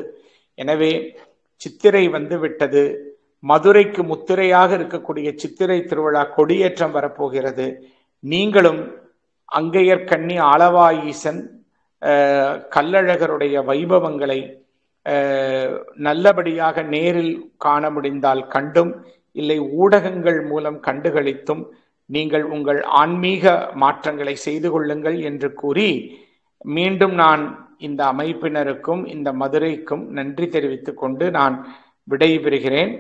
எனவே சித்திரை வந்து விட்டது. மதுரைக்கு முத்திரையாக இருக்கக்கூடிய சித்திரை திருவிழா கொடியேற்றம் வரப்போகிறது. நீங்களும் அங்கையர்கண்ணி ஆளவாயீசன் கள்ளழகருடைய வைபவங்களை நல்லபடியாக நேரில் காண முடிந்தால் கண்டும், இல்லை ஊடகங்கள் மூலம் கண்டுகளித்தும் நீங்கள் உங்கள் ஆன்மீக மாற்றங்களை செய்து கொள்ளுங்கள் என்று கூறி, மீண்டும் நான் இந்த அமைப்பினருக்கும் இந்த மதுரைக்கும் நன்றி தெரிவித்துக் கொண்டு நான் விடைபெறுகிறேன்.